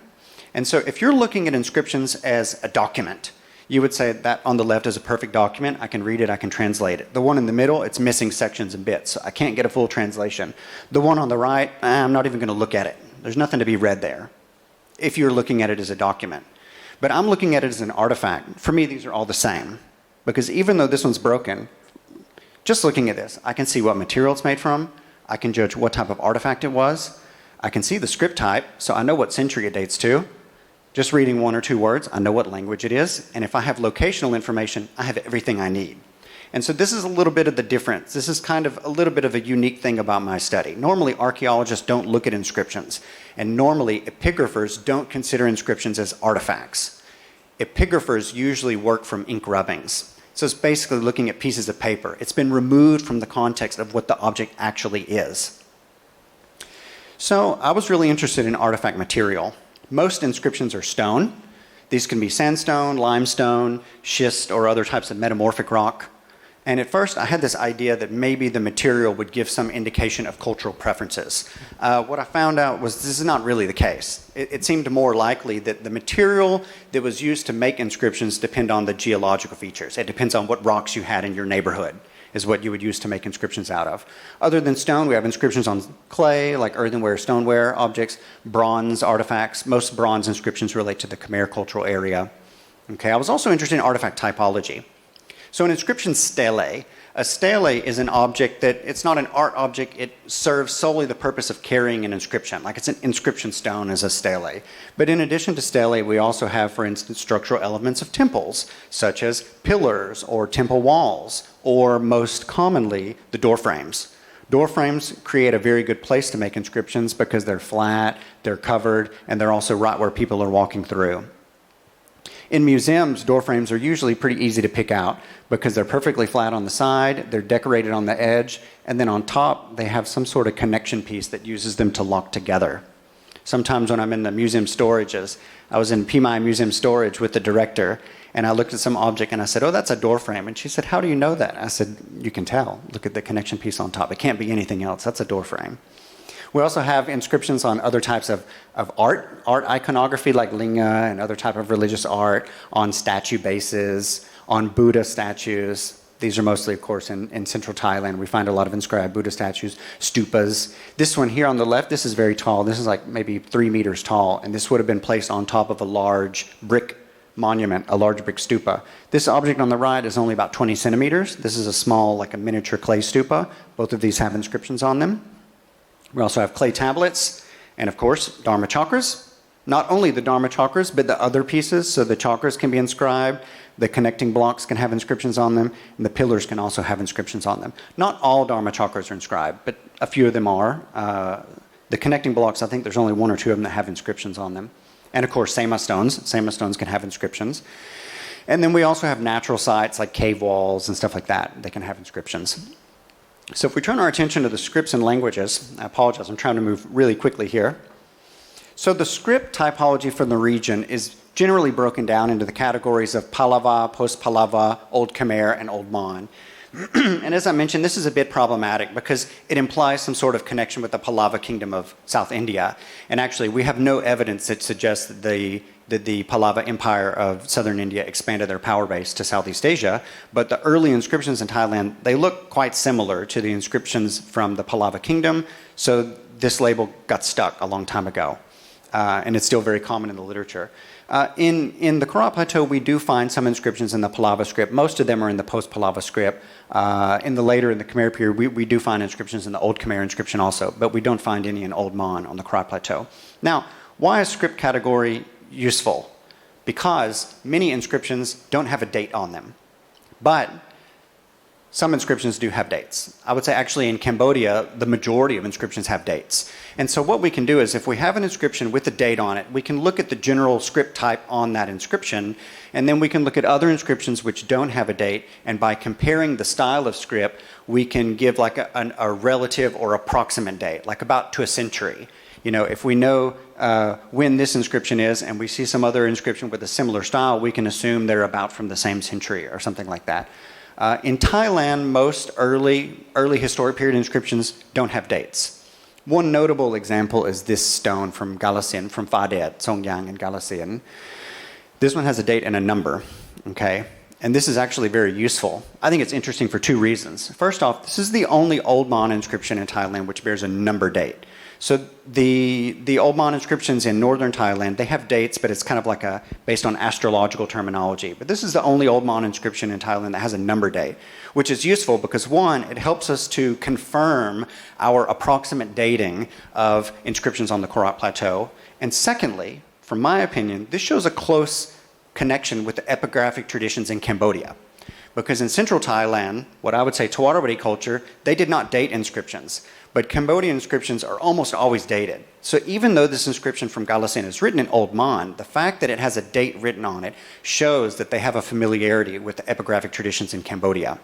And so if you're looking at inscriptions as a document, you would say that on the left is a perfect document. I can read it, I can translate it. The one in the middle, it's missing sections and bits, so I can't get a full translation. The one on the right, I'm not even going to look at it. There's nothing to be read there if you're looking at it as a document. But I'm looking at it as an artifact. For me, these are all the same. Because even though this one's broken, just looking at this, I can see what material it's made from. I can judge what type of artifact it was. I can see the script type, so I know what century it dates to. Just reading one or two words, I know what language it is. And if I have locational information, I have everything I need. And so this is a little bit of the difference. This is kind of a little bit of a unique thing about my study. Normally, archaeologists don't look at inscriptions. And normally, epigraphers don't consider inscriptions as artifacts. Epigraphers usually work from ink rubbings. So it's basically looking at pieces of paper. It's been removed from the context of what the object actually is. So I was really interested in artifact material. Most inscriptions are stone. These can be sandstone, limestone, schist, or other types of metamorphic rock. And at first, I had this idea that maybe the material would give some indication of cultural preferences. What I found out was this is not really the case. It seemed more likely that the material that was used to make inscriptions depend on the geological features. It depends on what rocks you had in your neighborhood is what you would use to make inscriptions out of. Other than stone, we have inscriptions on clay, like earthenware, stoneware objects, bronze artifacts. Most bronze inscriptions relate to the Khmer cultural area. Okay, I was also interested in artifact typology. So an inscription stele, a stele is an object that, it's not an art object, it serves solely the purpose of carrying an inscription, like it's an inscription stone as a stele. But in addition to stele, we also have, for instance, structural elements of temples, such as pillars or temple walls, or most commonly, the door frames. Door frames create a very good place to make inscriptions because they're flat, they're covered, and they're also right where people are walking through. In museums, door frames are usually pretty easy to pick out because they're perfectly flat on the side, they're decorated on the edge, and then on top they have some sort of connection piece that uses them to lock together. Sometimes when I'm in the museum storages, I was in PMI Museum Storage with the director, and I looked at some object and I said, "Oh, that's a door frame." And she said, "How do you know that?" I said, "You can tell. Look at the connection piece on top. It can't be anything else. That's a door frame." We also have inscriptions on other types of art iconography like linga and other type of religious art, on statue bases, on Buddha statues. These are mostly, of course, in central Thailand. We find a lot of inscribed Buddha statues, stupas. This one here on the left, this is very tall. This is like maybe 3 meters tall, and this would have been placed on top of a large brick monument, a large brick stupa. This object on the right is only about 20 centimeters. This is a small, like a miniature clay stupa. Both of these have inscriptions on them. We also have clay tablets, and of course, Dharma chakras. Not only the Dharma chakras, but the other pieces, so the chakras can be inscribed, the connecting blocks can have inscriptions on them, and the pillars can also have inscriptions on them. Not all Dharma chakras are inscribed, but a few of them are. The connecting blocks, I think there's only 1 or 2 of them that have inscriptions on them. And of course, Sema stones. Sema stones can have inscriptions. And then we also have natural sites like cave walls and stuff like that. They can have inscriptions. So if we turn our attention to the scripts and languages, I apologize, I'm trying to move really quickly here. So the script typology for the region is generally broken down into the categories of Pallava, Post-Pallava, Old Khmer, and Old Mon. And as I mentioned, this is a bit problematic because it implies some sort of connection with the Pallava kingdom of South India. And actually, we have no evidence that suggests that the Pallava Empire of southern India expanded their power base to Southeast Asia, but the early inscriptions in Thailand, they look quite similar to the inscriptions from the Pallava kingdom, so this label got stuck a long time ago, and it's still very common in the literature. In the Khorat Plateau, we do find some inscriptions in the Pallava script. Most of them are in the post-Pallava script. In the Khmer period, we do find inscriptions in the Old Khmer inscription also, but we don't find any in Old Mon on the Khorat Plateau. Now, why is script category useful? Because many inscriptions don't have a date on them. But some inscriptions do have dates. I would say actually in Cambodia, the majority of inscriptions have dates. And so what we can do is if we have an inscription with a date on it, we can look at the general script type on that inscription, and then we can look at other inscriptions which don't have a date, and by comparing the style of script, we can give like a relative or approximate date, like about to a century. You know, if we know when this inscription is and we see some other inscription with a similar style, we can assume they're about from the same century or something like that. In Thailand, most early historic period inscriptions don't have dates. One notable example is this stone from Galasin, from Phadet, Songyang and Galasin. This one has a date and a number, okay? And this is actually very useful. I think it's interesting for two reasons. First off, this is the only Old Mon inscription in Thailand which bears a number date. So the Old Mon inscriptions in northern Thailand, they have dates, but it's kind of like based on astrological terminology. But this is the only Old Mon inscription in Thailand that has a number date, which is useful because one, it helps us to confirm our approximate dating of inscriptions on the Khorat Plateau. And secondly, from my opinion, this shows a close connection with the epigraphic traditions in Cambodia. Because in central Thailand, what I would say Dvāravatī culture, they did not date inscriptions. But Cambodian inscriptions are almost always dated. So even though this inscription from Galasin is written in Old Mon, the fact that it has a date written on it shows that they have a familiarity with the epigraphic traditions in Cambodia.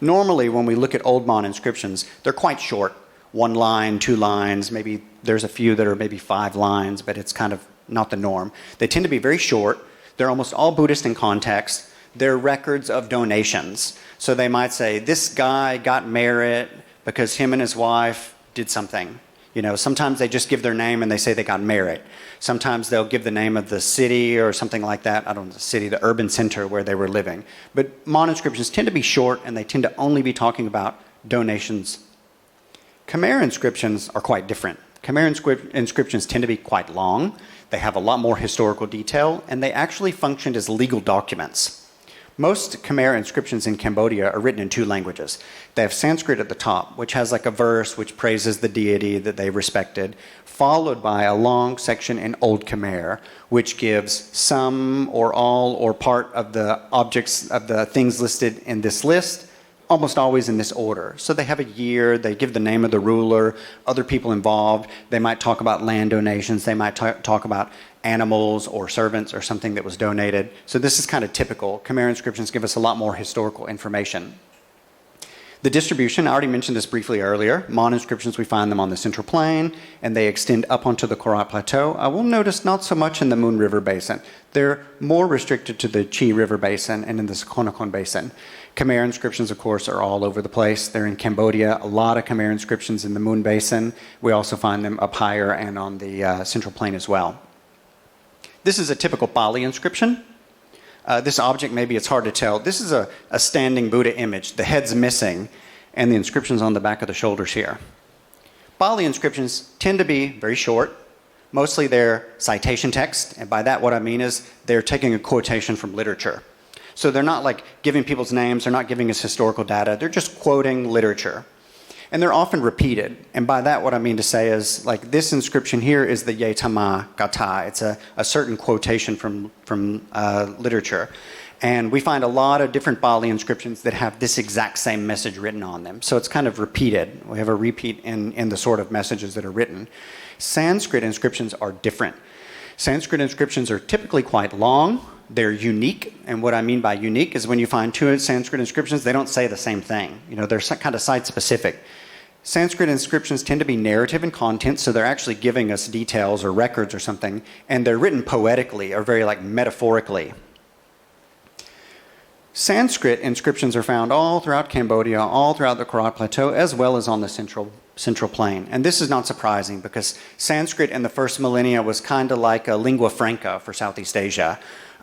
Normally, when we look at Old Mon inscriptions, they're quite short. 1 line, 2 lines, maybe there's a few that are maybe 5 lines, but it's kind of not the norm. They tend to be very short. They're almost all Buddhist in context. They're records of donations. So they might say, this guy got merit because him and his wife did something. You know, sometimes they just give their name and they say they got merit. Sometimes they'll give the name of the city or something like that. I don't know, the city, the urban center where they were living. But Mon inscriptions tend to be short and they tend to only be talking about donations. Khmer inscriptions are quite different. Khmer inscriptions tend to be quite long. They have a lot more historical detail and they actually functioned as legal documents. Most Khmer inscriptions in Cambodia are written in 2 languages. They have Sanskrit at the top, which has like a verse which praises the deity that they respected, followed by a long section in Old Khmer, which gives some or all or part of the objects of the things listed in this list, almost always in this order. So they have a year, they give the name of the ruler, other people involved, they might talk about land donations, they might talk about animals or servants or something that was donated. So this is kind of typical. Khmer inscriptions give us a lot more historical information. The distribution, I already mentioned this briefly earlier. Mon inscriptions, we find them on the Central Plain, and they extend up onto the Khorat Plateau. I will notice not so much in the Moon River Basin. They're more restricted to the Chi River Basin and in the Colonial Basin. Khmer inscriptions, of course, are all over the place. They're in Cambodia. A lot of Khmer inscriptions in the Moon Basin. We also find them up higher and on the Central Plain as well. This is a typical Pali inscription. This object, maybe it's hard to tell. This is a standing Buddha image. The head's missing, and the inscription's on the back of the shoulders here. Pali inscriptions tend to be very short. Mostly they're citation text, and by that what I mean is they're taking a quotation from literature. So they're not like giving people's names, they're not giving us historical data, they're just quoting literature. And they're often repeated. And by that, what I mean to say is, like, this inscription here is the Yetama Gata. It's a certain quotation from literature. And we find a lot of different Pali inscriptions that have this exact same message written on them. So it's kind of repeated. We have a repeat in the sort of messages that are written. Sanskrit inscriptions are different. Sanskrit inscriptions are typically quite long. They're unique, and what I mean by unique is when you find 2 Sanskrit inscriptions, they don't say the same thing. You know, they're kind of site-specific. Sanskrit inscriptions tend to be narrative in content, so they're actually giving us details or records or something, and they're written poetically or very like metaphorically. Sanskrit inscriptions are found all throughout Cambodia, all throughout the Khorat Plateau, as well as on the Central Plain. And this is not surprising because Sanskrit in the first millennia was kind of like a lingua franca for Southeast Asia.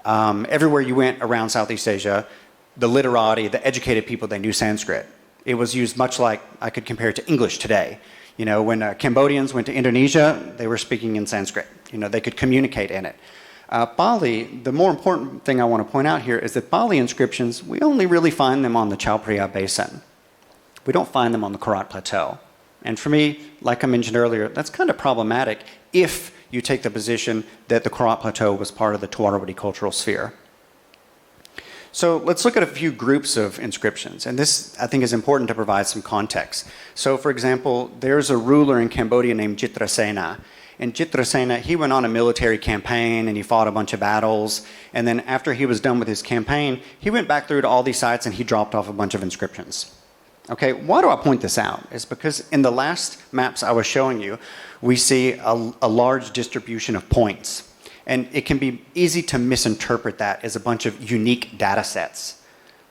Everywhere you went around Southeast Asia, the literati, the educated people, they knew Sanskrit. It was used much like I could compare it to English today. You know, when Cambodians went to Indonesia, they were speaking in Sanskrit. You know, they could communicate in it. Pali, the more important thing I want to point out here is that Pali inscriptions, we only really find them on the Chao Phraya Basin. We don't find them on the Khorat Plateau. And for me, like I mentioned earlier, that's kind of problematic if you take the position that the Khorat Plateau was part of the Dvāravatī cultural sphere. So let's look at a few groups of inscriptions, and this I think is important to provide some context. So for example, there's a ruler in Cambodia named Chitrasena, and Chitrasena, he went on a military campaign and he fought a bunch of battles, and then after he was done with his campaign, he went back through to all these sites and he dropped off a bunch of inscriptions. Okay, why do I point this out? It's because in the last maps I was showing you, we see a large distribution of points. And it can be easy to misinterpret that as a bunch of unique data sets.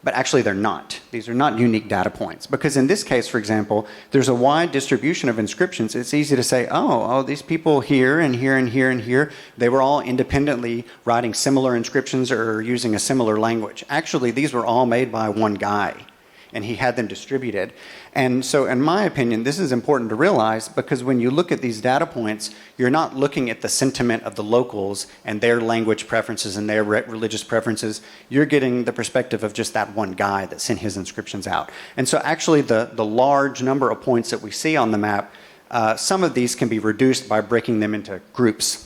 But actually they're not. These are not unique data points. Because in this case, for example, there's a wide distribution of inscriptions. It's easy to say, oh, these people here and here and here and here, they were all independently writing similar inscriptions or using a similar language. Actually, these were all made by one guy, and he had them distributed. And so in my opinion, this is important to realize, because when you look at these data points, you're not looking at the sentiment of the locals and their language preferences and their religious preferences. You're getting the perspective of just that one guy that sent his inscriptions out. And so actually the large number of points that we see on the map, some of these can be reduced by breaking them into groups.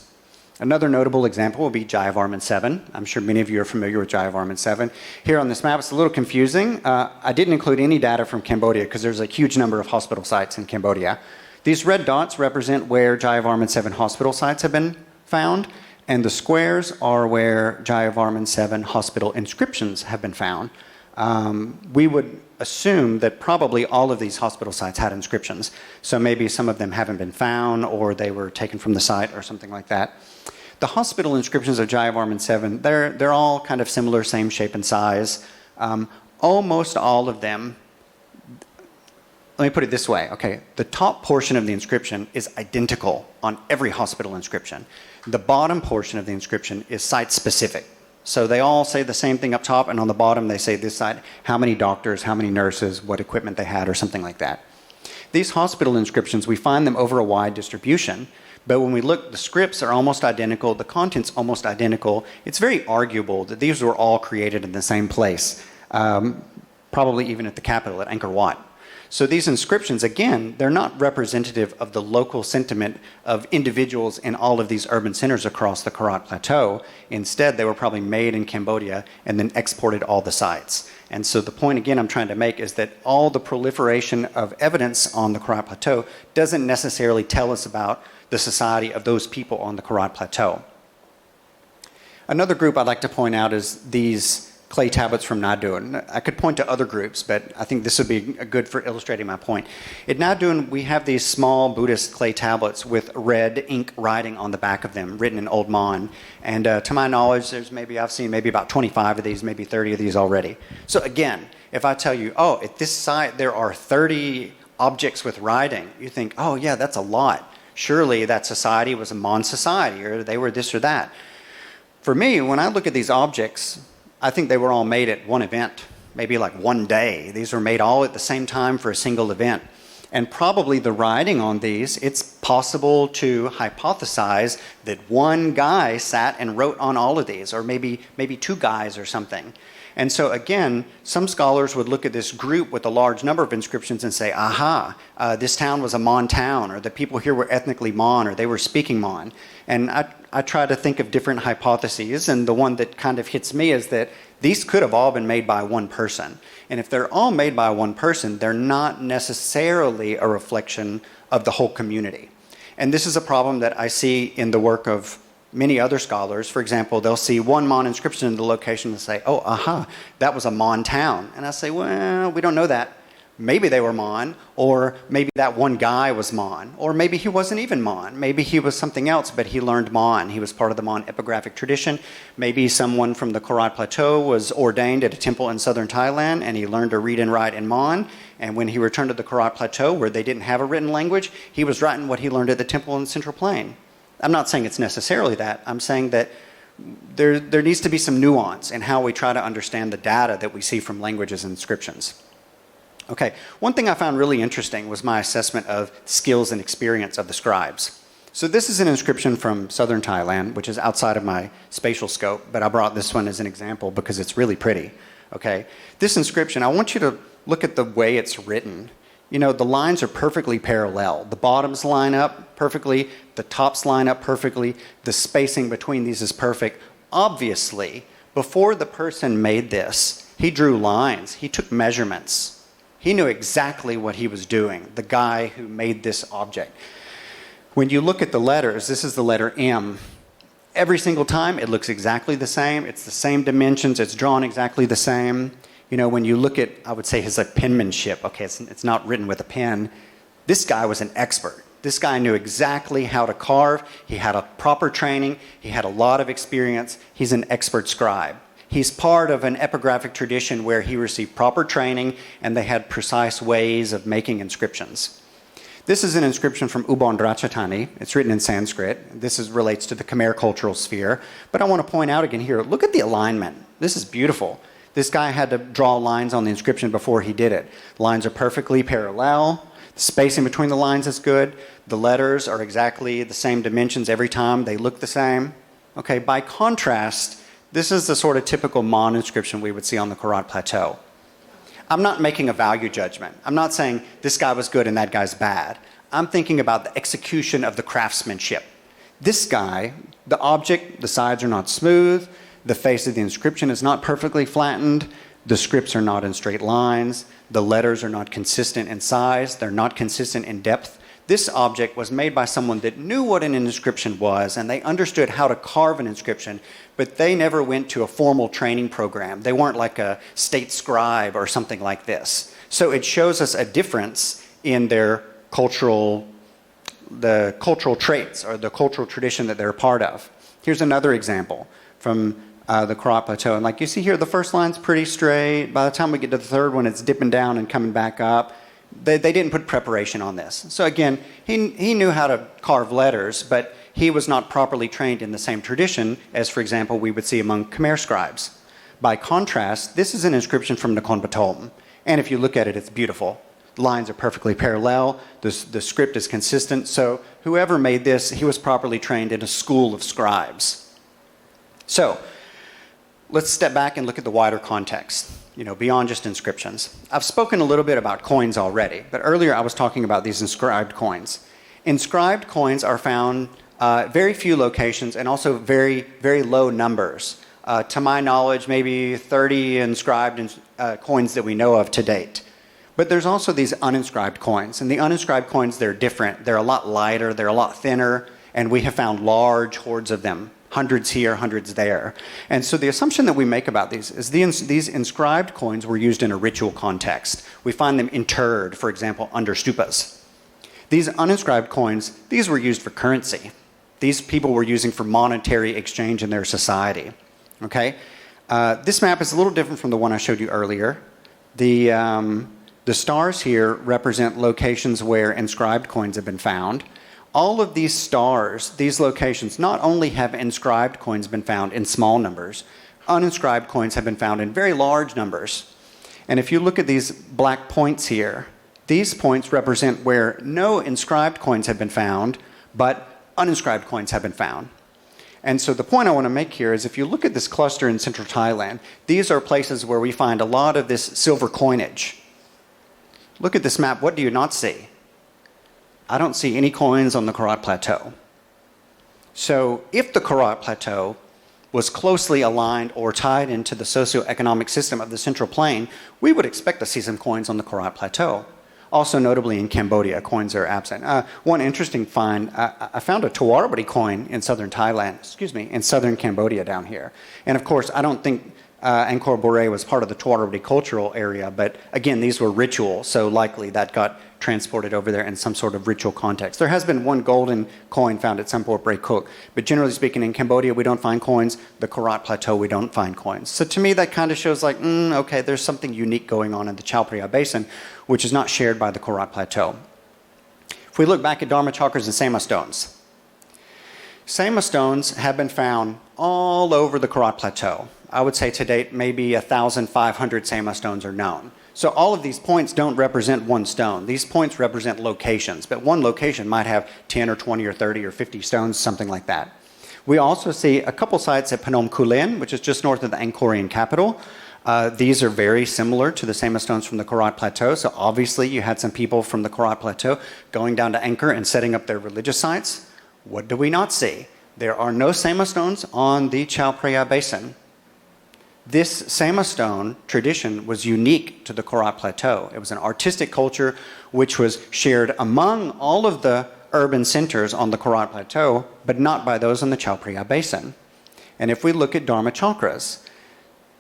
Another notable example will be Jayavarman 7. I'm sure many of you are familiar with Jayavarman 7. Here on this map, it's a little confusing. I didn't include any data from Cambodia because there's a huge number of hospital sites in Cambodia. These red dots represent where Jayavarman 7 hospital sites have been found, and the squares are where Jayavarman 7 hospital inscriptions have been found. We would assume that probably all of these hospital sites had inscriptions. So maybe some of them haven't been found, or they were taken from the site or something like that. The hospital inscriptions of Jayavarman 7, they're all kind of similar, same shape and size. Almost all of them, let me put it this way, okay, the top portion of the inscription is identical on every hospital inscription. The bottom portion of the inscription is site-specific. So they all say the same thing up top, and on the bottom they say this site, how many doctors, how many nurses, what equipment they had, or something like that. These hospital inscriptions, we find them over a wide distribution, but when we look, the scripts are almost identical, the content's almost identical. It's very arguable that these were all created in the same place, probably even at the capital, at Angkor Wat. So these inscriptions, again, they're not representative of the local sentiment of individuals in all of these urban centers across the Khorat Plateau. Instead, they were probably made in Cambodia and then exported all the sites. And so the point, again, I'm trying to make is that all the proliferation of evidence on the Khorat Plateau doesn't necessarily tell us about the society of those people on the Khorat Plateau. Another group I'd like to point out is these clay tablets from Nadun. I could point to other groups, but I think this would be good for illustrating my point. At Nadun, we have these small Buddhist clay tablets with red ink writing on the back of them, written in Old Mon. And to my knowledge, I've seen maybe about 25 of these, maybe 30 of these already. So again, if I tell you, oh, at this site there are 30 objects with writing, you think, oh yeah, that's a lot. Surely that society was a Mon society, or they were this or that. For me, when I look at these objects, I think they were all made at one event, maybe like one day. These were made all at the same time for a single event. And probably the writing on these, it's possible to hypothesize that one guy sat and wrote on all of these, or maybe two guys or something. And so again, some scholars would look at this group with a large number of inscriptions and say, aha, this town was a Mon town, or the people here were ethnically Mon, or they were speaking Mon. And I try to think of different hypotheses, and the one that kind of hits me is that these could have all been made by one person. And if they're all made by one person, they're not necessarily a reflection of the whole community. And this is a problem that I see in the work of many other scholars. For example, they'll see one Mon inscription in the location and say, oh, aha, that was a Mon town. And I say, well, we don't know that. Maybe they were Mon, or maybe that one guy was Mon, or maybe he wasn't even Mon. Maybe he was something else, but he learned Mon. He was part of the Mon epigraphic tradition. Maybe someone from the Khorat Plateau was ordained at a temple in southern Thailand, and he learned to read and write in Mon. And when he returned to the Khorat Plateau, where they didn't have a written language, he was writing what he learned at the temple in the Central Plain. I'm not saying it's necessarily that. I'm saying that there needs to be some nuance in how we try to understand the data that we see from languages and inscriptions. Okay, one thing I found really interesting was my assessment of skills and experience of the scribes. So this is an inscription from southern Thailand, which is outside of my spatial scope, but I brought this one as an example because it's really pretty. Okay, this inscription, I want you to look at the way it's written. You know, the lines are perfectly parallel. The bottoms line up perfectly, the tops line up perfectly, the spacing between these is perfect. Obviously, Before the person made this, he drew lines, he took measurements. He knew exactly what he was doing, the guy who made this object. When you look at the letters, this is the letter M. Every single time, it looks exactly the same. It's the same dimensions. It's drawn exactly the same. You know, when you look at, I would say, his penmanship, okay, it's not written with a pen. This guy was an expert. This guy knew exactly how to carve. He had a proper training. He had a lot of experience. He's an expert scribe. He's part of an epigraphic tradition where he received proper training and they had precise ways of making inscriptions. This is an inscription from Ubon Ratchathani. It's written in Sanskrit. This relates to the Khmer cultural sphere. But I want to point out again here, look at the alignment. This is beautiful. This guy had to draw lines on the inscription before he did it. The lines are perfectly parallel. The spacing between the lines is good. The letters are exactly the same dimensions every time. They look the same. Okay, by contrast, this is the sort of typical Mon inscription we would see on the Khorat Plateau. I'm not making a value judgment. I'm not saying this guy was good and that guy's bad. I'm thinking about the execution of the craftsmanship. This guy, the object, the sides are not smooth, the face of the inscription is not perfectly flattened, the scripts are not in straight lines, the letters are not consistent in size, they're not consistent in depth. This object was made by someone that knew what an inscription was and they understood how to carve an inscription, but they never went to a formal training program. They weren't like a state scribe or something like this. So it shows us a difference in their cultural traits or the cultural tradition that they're a part of. Here's another example from the Khorat Plateau. And like you see here, the first line's pretty straight. By the time we get to the third one, it's dipping down and coming back up. They didn't put preparation on this. So again, he knew how to carve letters, but he was not properly trained in the same tradition as, for example, we would see among Khmer scribes. By contrast, this is an inscription from Nakhon Pathom. And if you look at it, it's beautiful. The lines are perfectly parallel. The script is consistent. So whoever made this, he was properly trained in a school of scribes. So let's step back and look at the wider context, beyond just inscriptions. I've spoken a little bit about coins already, but earlier I was talking about these inscribed coins. Inscribed coins are found very few locations and also very, very low numbers. To my knowledge, maybe 30 inscribed coins that we know of to date. But there's also these uninscribed coins, and the uninscribed coins, they're different. They're a lot lighter, they're a lot thinner, and we have found large hordes of them. Hundreds here, hundreds there. And so the assumption that we make about these is these inscribed coins were used in a ritual context. We find them interred, for example, under stupas. These uninscribed coins, these were used for currency. These people were using for monetary exchange in their society. Okay? This map is a little different from the one I showed you earlier. The stars here represent locations where inscribed coins have been found. All of these stars, these locations, not only have inscribed coins been found in small numbers, uninscribed coins have been found in very large numbers. And if you look at these black points here, these points represent where no inscribed coins have been found, but uninscribed coins have been found. And so the point I want to make here is if you look at this cluster in central Thailand, these are places where we find a lot of this silver coinage. Look at this map, what do you not see? I don't see any coins on the Khorat Plateau. So if the Khorat Plateau was closely aligned or tied into the socioeconomic system of the Central Plain, we would expect to see some coins on the Khorat Plateau. Also notably in Cambodia, coins are absent. One interesting find, I found a Dvāravatī coin in southern in southern Cambodia down here. And of course, I don't think Angkor Boré was part of the Dvāravatī cultural area, but again, these were ritual, so likely that got transported over there in some sort of ritual context. There has been one golden coin found at Sampor Bre Cook, but generally speaking, in Cambodia, we don't find coins. The Khorat Plateau, we don't find coins. So to me, that kind of shows like, okay, there's something unique going on in the Chao Phraya Basin, which is not shared by the Khorat Plateau. If we look back at Dharma chakras and Sema stones, Sema stones have been found all over the Khorat Plateau. I would say to date, maybe 1,500 Sema stones are known. So all of these points don't represent one stone. These points represent locations, but one location might have 10 or 20 or 30 or 50 stones, something like that. We also see a couple sites at Phnom Kulen, which is just north of the Angkorian capital. These are very similar to the Sema stones from the Khorat Plateau, so obviously you had some people from the Khorat Plateau going down to Angkor and setting up their religious sites. What do we not see? There are no Sema stones on the Chao Phraya Basin. This Sama stone tradition was unique to the Khorat Plateau. It was an artistic culture which was shared among all of the urban centers on the Khorat Plateau, but not by those in the Chao Phraya Basin. And if we look at Dharma chakras,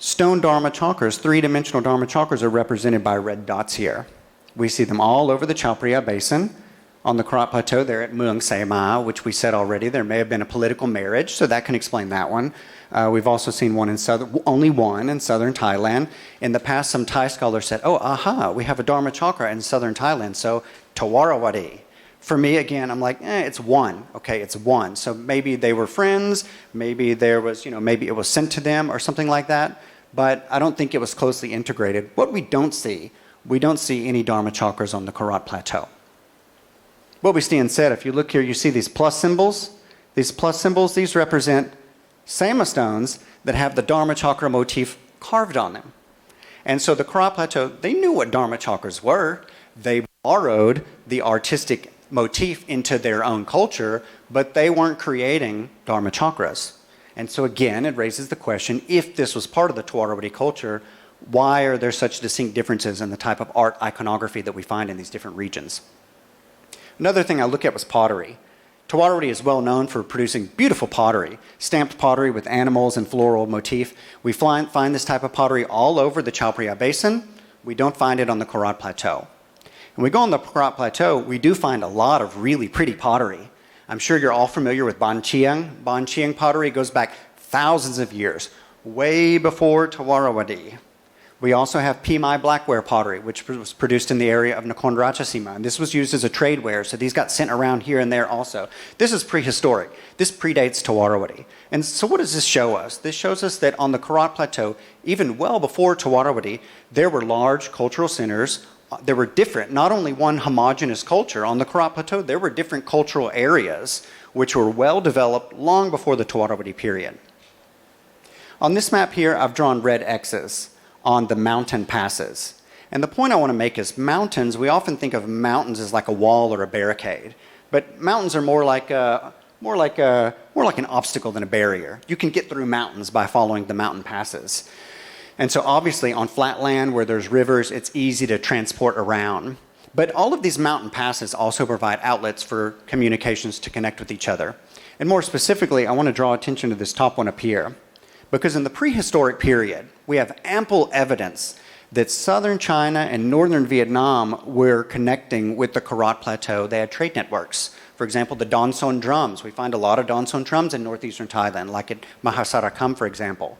stone Dharma chakras, three-dimensional Dharma chakras, are represented by red dots here. We see them all over the Chao Phraya Basin. On the Khorat Plateau, they're at Muang Sema, which we said already. There may have been a political marriage, so that can explain that one. We've also seen one in only one in southern Thailand. In the past, some Thai scholars said, oh, aha, we have a Dharma chakra in southern Thailand, so Dvāravatī. For me, again, I'm like, it's one. Okay, it's one. So maybe they were friends, maybe there was, maybe it was sent to them or something like that, but I don't think it was closely integrated. What we don't see any Dharma chakras on the Khorat Plateau. What we see instead, if you look here, you see these plus symbols. These plus symbols, these represent Sama stones that have the Dharma chakra motif carved on them. And so the Khorat Plateau, they knew what Dharma chakras were. They borrowed the artistic motif into their own culture, but they weren't creating Dharma chakras. And so again, it raises the question, if this was part of the Dvāravatī culture, why are there such distinct differences in the type of art iconography that we find in these different regions? Another thing I look at was pottery. Dvāravatī is well known for producing beautiful pottery, stamped pottery with animals and floral motif. We find this type of pottery all over the Chao Phraya Basin. We don't find it on the Khorat Plateau. When we go on the Khorat Plateau, we do find a lot of really pretty pottery. I'm sure you're all familiar with Ban Chiang. Ban Chiang pottery goes back thousands of years, way before Dvāravatī. We also have Pimai blackware pottery, which was produced in the area of Nakhon Ratchasima. And this was used as a tradeware, so these got sent around here and there also. This is prehistoric. This predates Dvāravatī. And so what does this show us? This shows us that on the Khorat Plateau, even well before Dvāravatī, there were large cultural centers. There were different, not only one homogeneous culture. On the Khorat Plateau, there were different cultural areas which were well developed long before the Dvāravatī period. On this map here, I've drawn red X's on the mountain passes. And the point I want to make is mountains, we often think of mountains as like a wall or a barricade, but mountains are more like an obstacle than a barrier. You can get through mountains by following the mountain passes. And so obviously on flat land where there's rivers, it's easy to transport around. But all of these mountain passes also provide outlets for communications to connect with each other. And more specifically, I want to draw attention to this top one up here. Because in the prehistoric period, we have ample evidence that southern China and northern Vietnam were connecting with the Khorat Plateau. They had trade networks. For example, the Donson drums. We find a lot of Donson drums in northeastern Thailand, like at Mahasarakam, for example.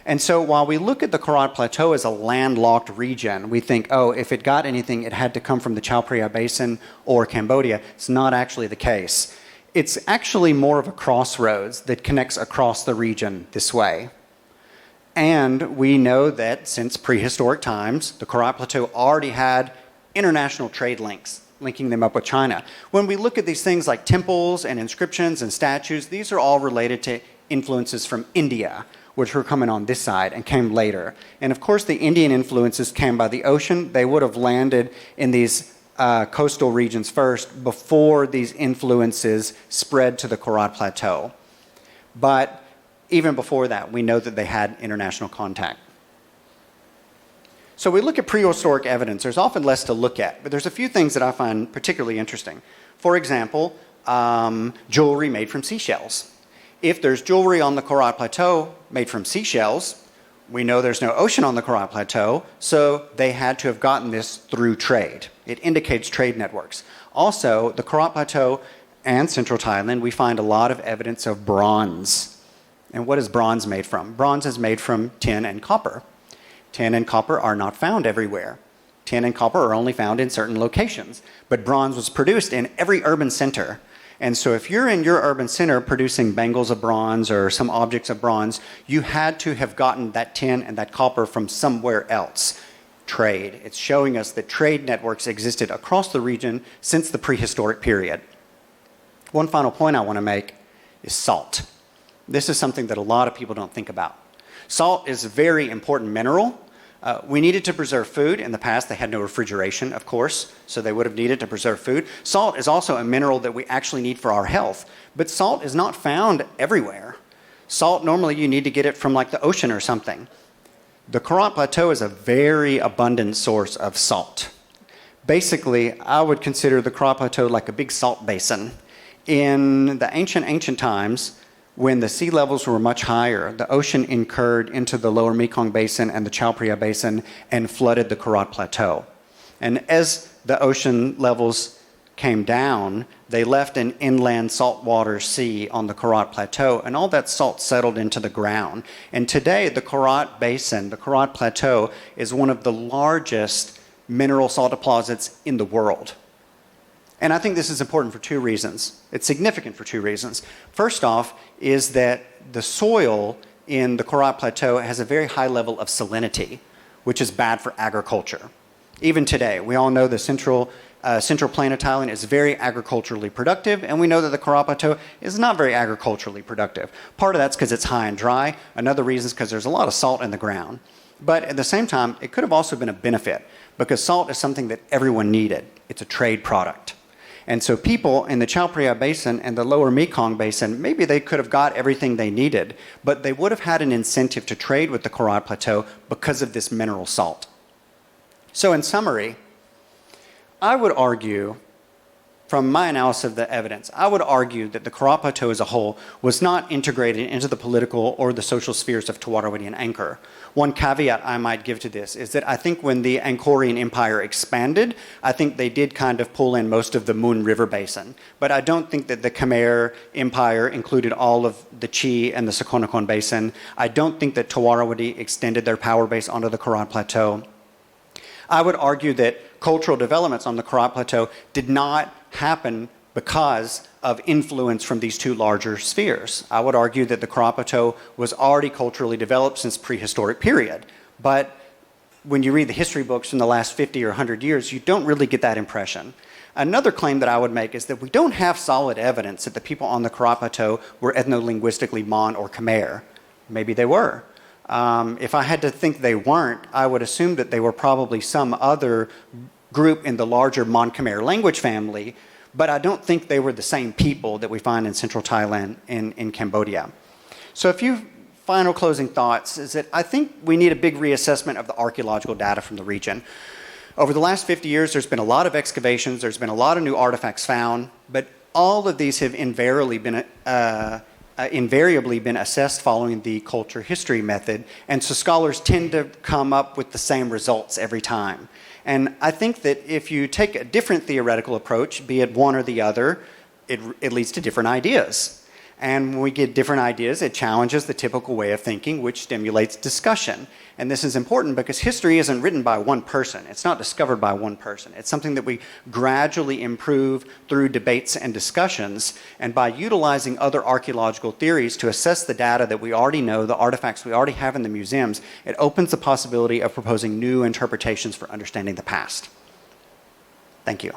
And so while we look at the Khorat Plateau as a landlocked region, we think, oh, if it got anything, it had to come from the Chao Phraya Basin or Cambodia. It's not actually the case. It's actually more of a crossroads that connects across the region this way. And we know that since prehistoric times, the Khorat Plateau already had international trade links, linking them up with China. When we look at these things like temples and inscriptions and statues, these are all related to influences from India, which were coming on this side and came later. And of course, the Indian influences came by the ocean. They would have landed in these coastal regions first before these influences spread to the Khorat Plateau. But even before that, we know that they had international contact. So we look at prehistoric evidence. There's often less to look at, but there's a few things that I find particularly interesting. For example, jewelry made from seashells. If there's jewelry on the Khorat Plateau made from seashells, we know there's no ocean on the Khorat Plateau, so they had to have gotten this through trade. It indicates trade networks. Also, the Khorat Plateau and central Thailand, we find a lot of evidence of bronze. And what is bronze made from? Bronze is made from tin and copper. Tin and copper are not found everywhere. Tin and copper are only found in certain locations. But bronze was produced in every urban center. And so if you're in your urban center producing bangles of bronze or some objects of bronze, you had to have gotten that tin and that copper from somewhere else. Trade. It's showing us that trade networks existed across the region since the prehistoric period. One final point I want to make is salt. This is something that a lot of people don't think about. Salt is a very important mineral. We needed to preserve food. In the past, they had no refrigeration, of course, so they would have needed to preserve food. Salt is also a mineral that we actually need for our health, but salt is not found everywhere. Salt, normally you need to get it from like the ocean or something. The Khorat Plateau is a very abundant source of salt. Basically, I would consider the Khorat Plateau like a big salt basin. In the ancient times, when the sea levels were much higher, the ocean incurred into the lower Mekong Basin and the Chao Phraya Basin and flooded the Khorat Plateau. And as the ocean levels came down, they left an inland saltwater sea on the Khorat Plateau, and all that salt settled into the ground. And today, the Khorat Basin, the Khorat Plateau, is one of the largest mineral salt deposits in the world. And I think this is important for two reasons. It's significant for two reasons. First off is that the soil in the Khorat Plateau has a very high level of salinity, which is bad for agriculture. Even today, we all know the central plain of Thailand is very agriculturally productive, and we know that the Khorat Plateau is not very agriculturally productive. Part of that's because it's high and dry. Another reason is because there's a lot of salt in the ground. But at the same time, it could have also been a benefit, because salt is something that everyone needed. It's a trade product. And so people in the Chao Phraya Basin and the lower Mekong Basin, maybe they could have got everything they needed, but they would have had an incentive to trade with the Khorat Plateau because of this mineral salt. So in summary, I would argue, from my analysis of the evidence, I would argue that the Khorat Plateau as a whole was not integrated into the political or the social spheres of Dvāravatī and Angkor. One caveat I might give to this is that I think when the Angkorian Empire expanded, I think they did kind of pull in most of the Moon River Basin. But I don't think that the Khmer Empire included all of the Chi and the Sakonakon Basin. I don't think that Dvāravatī extended their power base onto the Khorat Plateau. I would argue that cultural developments on the Khorat Plateau did not happen because of influence from these two larger spheres. I would argue that the Khorat Plateau was already culturally developed since prehistoric period. But when you read the history books from the last 50 or 100 years, you don't really get that impression. Another claim that I would make is that we don't have solid evidence that the people on the Khorat Plateau were ethno-linguistically Mon or Khmer. Maybe they were. If I had to think they weren't, I would assume that they were probably some other group in the larger Mon Khmer language family, but I don't think they were the same people that we find in central Thailand in Cambodia. So a few final closing thoughts is that I think we need a big reassessment of the archaeological data from the region. Over the last 50 years, there's been a lot of excavations, there's been a lot of new artifacts found, but all of these have invariably been assessed following the culture history method, and so scholars tend to come up with the same results every time. And I think that if you take a different theoretical approach, be it one or the other, it leads to different ideas. And when we get different ideas, it challenges the typical way of thinking, which stimulates discussion. And this is important because history isn't written by one person. It's not discovered by one person. It's something that we gradually improve through debates and discussions. And by utilizing other archaeological theories to assess the data that we already know, the artifacts we already have in the museums, it opens the possibility of proposing new interpretations for understanding the past. Thank you.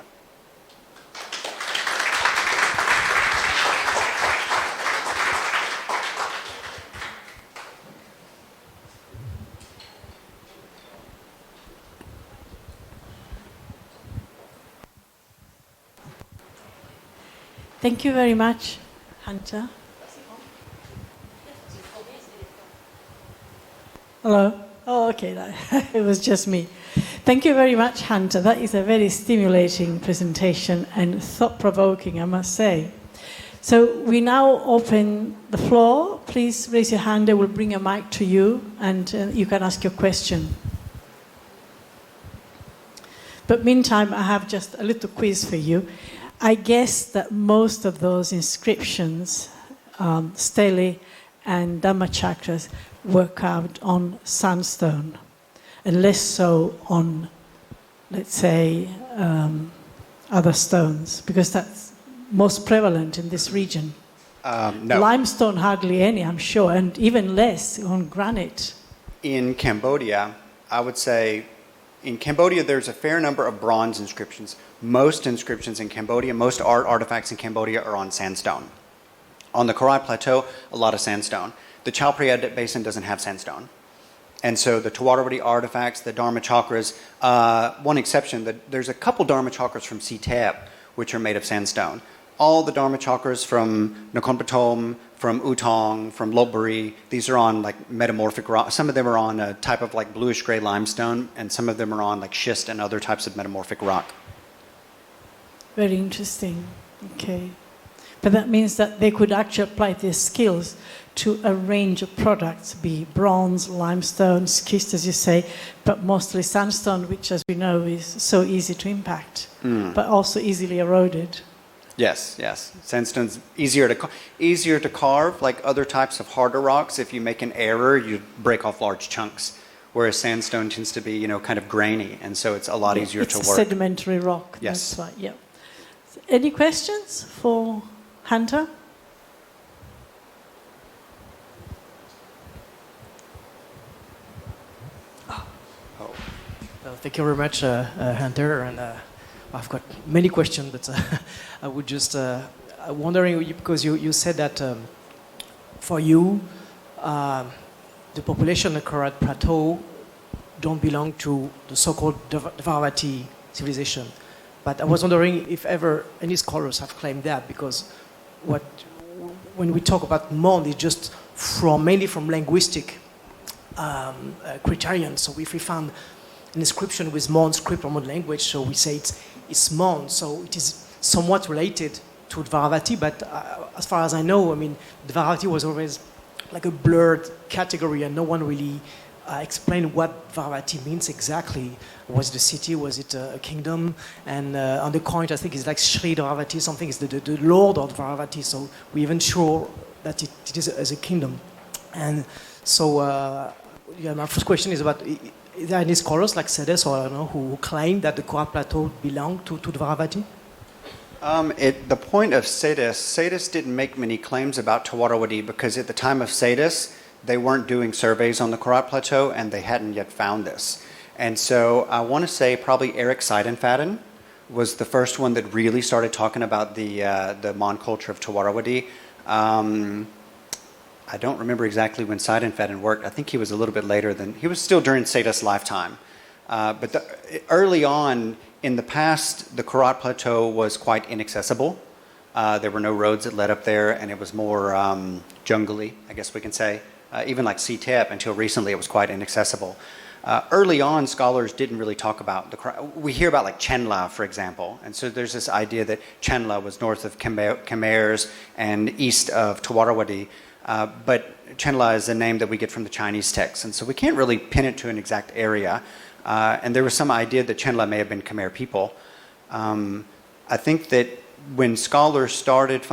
Thank you very much, Hunter. Hello? Oh, okay, it was just me. Thank you very much, Hunter. That is a very stimulating presentation and thought-provoking, I must say. So we now open the floor. Please raise your hand. I will bring a mic to you, and you can ask your question. But meantime, I have just a little quiz for you. I guess that most of those inscriptions, stelae and dhammachakras, were carved on sandstone, and less so on, let's say, other stones, because that's most prevalent in this region. No. Limestone, hardly any, I'm sure, and even less on granite. In Cambodia, I would say, in Cambodia, there's a fair number of bronze inscriptions. Most inscriptions in Cambodia, most artifacts in Cambodia are on sandstone. On the Khorat Plateau, a lot of sandstone. The Chao Phraya Basin doesn't have sandstone. And so the Dvāravatī artifacts, the dharmachakras, one exception, there's a couple dharmachakras from Siteb, which are made of sandstone. all the Dharma chakras from Nakhon Pathom, from Utong, from Lopburi, these are on like metamorphic rock. Some of them are on a type of like bluish gray limestone, and some of them are on like schist and other types of metamorphic rock. Very interesting. Okay. But that means that they could actually apply their skills to a range of products, be bronze, limestone, schist, as you say, but mostly sandstone, which, as we know, is so easy to impact, but also easily eroded. Yes, yes. Sandstone's easier to carve, like other types of harder rocks. If you make an error, you break off large chunks. Whereas sandstone tends to be, kind of grainy, and so it's a lot easier to work. It's a sedimentary rock. Yes. That's right. Yeah. Any questions for Hunter? Thank you very much, Hunter. And I've got many questions, but I would just wondering, because you said that for you, the population of Khorat Plateau don't belong to the so-called Dvāravatī civilization. But I was wondering if ever any scholars have claimed that, because when we talk about Mon, it's just mainly from linguistic criterion. So if we found an inscription with Mon script or Mon language, so we say it's Mon, so it is somewhat related to Dvāravatī, but as far as I know, Dvāravatī was always like a blurred category, and no one really explained what Dvāravatī means exactly. Was it a city? Was it a kingdom? And on the coin, I think it's like Shri Dvāravatī, something is the Lord of Dvāravatī, so we're even sure that it is as a kingdom. And so, my first question is about, is there any scholars like Sedes or I don't know, who claim that the Khorat Plateau belonged to Dvāravatī? The point of Sedes didn't make many claims about Dvāravatī because at the time of Sedes, they weren't doing surveys on the Khorat Plateau and they hadn't yet found this. And so I want to say probably Eric Seidenfaden was the first one that really started talking about the Mon culture of Dvāravatī. I don't remember exactly when Seidenfaden worked. I think he was a little bit later he was still during Sedes' lifetime. But early on, in the past, the Khorat Plateau was quite inaccessible. There were no roads that led up there, and it was more jungly, I guess we can say. Even like Sitep, until recently, it was quite inaccessible. Early on, scholars didn't really talk about we hear about like Chenla, for example, and so there's this idea that Chenla was north of Khmer's and east of Dvāravatī, but Chenla is a name that we get from the Chinese text, and so we can't really pin it to an exact area. And there was some idea that Chenla may have been Khmer people. I think that when scholars started,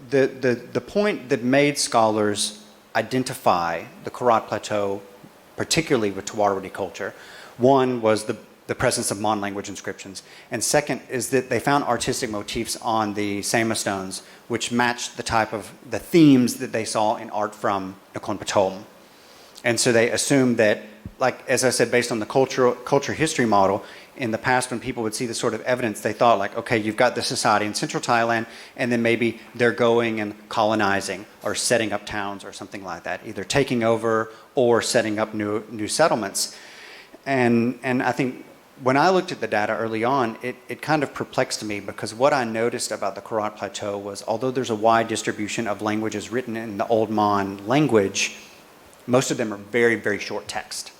the point that made scholars identify the Khorat Plateau, particularly with Dvāravatī culture, one was the presence of Mon language inscriptions, and second is that they found artistic motifs on the Sema stones which matched the themes that they saw in art from Nakhon Pathom. And so they assumed that, like as I said, based on the culture history model, in the past when people would see this sort of evidence, they thought like, okay, you've got this society in central Thailand, and then maybe they're going and colonizing or setting up towns or something like that, either taking over or setting up new settlements. And I think when I looked at the data early on, it kind of perplexed me, because what I noticed about the Khorat Plateau was, although there's a wide distribution of languages written in the Old Mon language, most of them are very, very short text.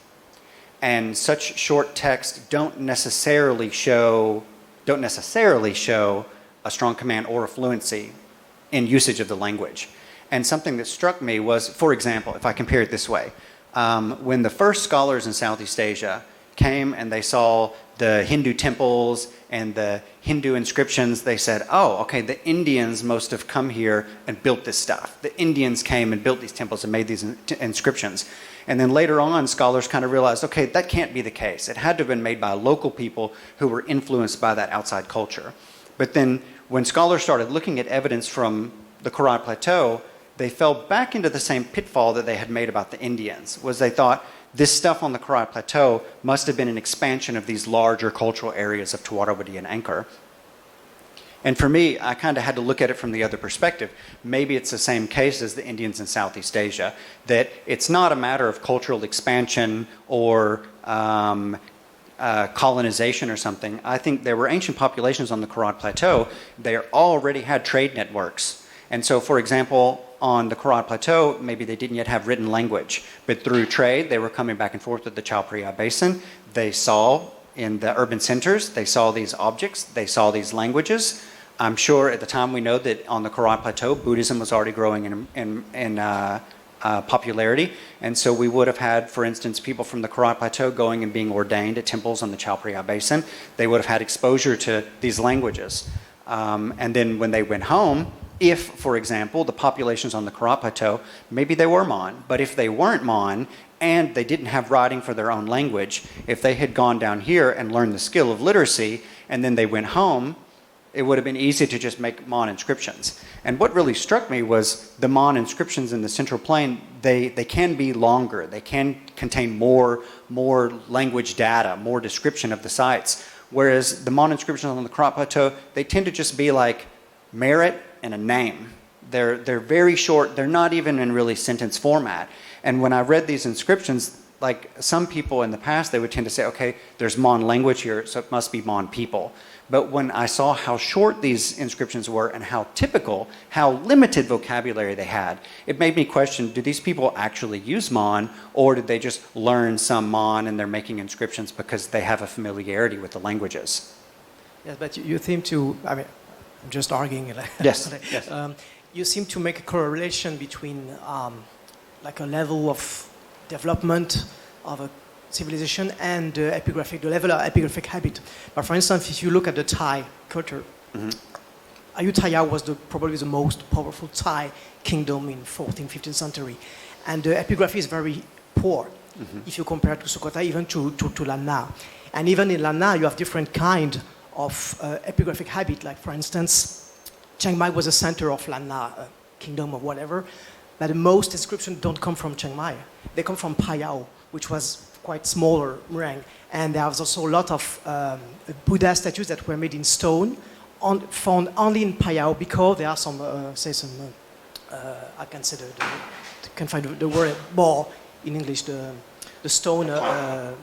And such short text don't necessarily show a strong command or a fluency in usage of the language. And something that struck me was, for example, if I compare it this way, when the first scholars in Southeast Asia came and they saw the Hindu temples and the Hindu inscriptions, they said, oh, okay, the Indians must have come here and built this stuff. The Indians came and built these temples and made these inscriptions. And then later on, scholars kind of realized, okay, that can't be the case. It had to have been made by local people who were influenced by that outside culture. But then when scholars started looking at evidence from the Khorat Plateau, they fell back into the same pitfall that they had made about the Indians, was they thought this stuff on the Khorat Plateau must have been an expansion of these larger cultural areas of Dvāravatī and Angkor. And for me, I kind of had to look at it from the other perspective. Maybe it's the same case as the Indians in Southeast Asia, that it's not a matter of cultural expansion or colonization or something. I think there were ancient populations on the Khorat Plateau. They already had trade networks. And so, for example, on the Khorat Plateau, maybe they didn't yet have written language, but through trade, they were coming back and forth with the Chao Phraya Basin. They saw in the urban centers, they saw these objects, they saw these languages. I'm sure at the time we know that on the Khorat Plateau, Buddhism was already growing in popularity. And so we would have had, for instance, people from the Khorat Plateau going and being ordained at temples on the Chao Phraya Basin. They would have had exposure to these languages. And then when they went home, if, for example, the populations on the Khorat Plateau, maybe they were Mon, but if they weren't Mon and they didn't have writing for their own language, if they had gone down here and learned the skill of literacy and then they went home, it would have been easy to just make Mon inscriptions. And what really struck me was the Mon inscriptions in the Central Plain, they can be longer. They can contain more language data, more description of the sites. Whereas the Mon inscriptions on the Khorat Plateau, they tend to just be like merit and a name. They're very short. They're not even in really sentence format. And when I read these inscriptions, like some people in the past, they would tend to say, okay, there's Mon language here, so it must be Mon people. But when I saw how short these inscriptions were and how typical, how limited vocabulary they had, it made me question, do these people actually use Mon, or did they just learn some Mon and they're making inscriptions because they have a familiarity with the languages? Yes, but you seem to, I mean, I'm just arguing. Yes. Yes. You seem to make a correlation between like a level of development of a civilization and the level of epigraphic habit. But for instance, if you look at the Thai culture, Ayutthaya was probably the most powerful Thai kingdom in 14th, 15th century. And the epigraphy is very poor if you compare to Sukhothai, even to Lanna. And even in Lanna, you have different kind of epigraphic habit. Like for instance, Chiang Mai was the center of Lanna kingdom or whatever, but the most inscriptions don't come from Chiang Mai. They come from Phaya, which was quite smaller meringue. And there was also a lot of Buddha statues that were made in stone, found only in Phaya because there are some, I can say can find the word more in English, the stone. A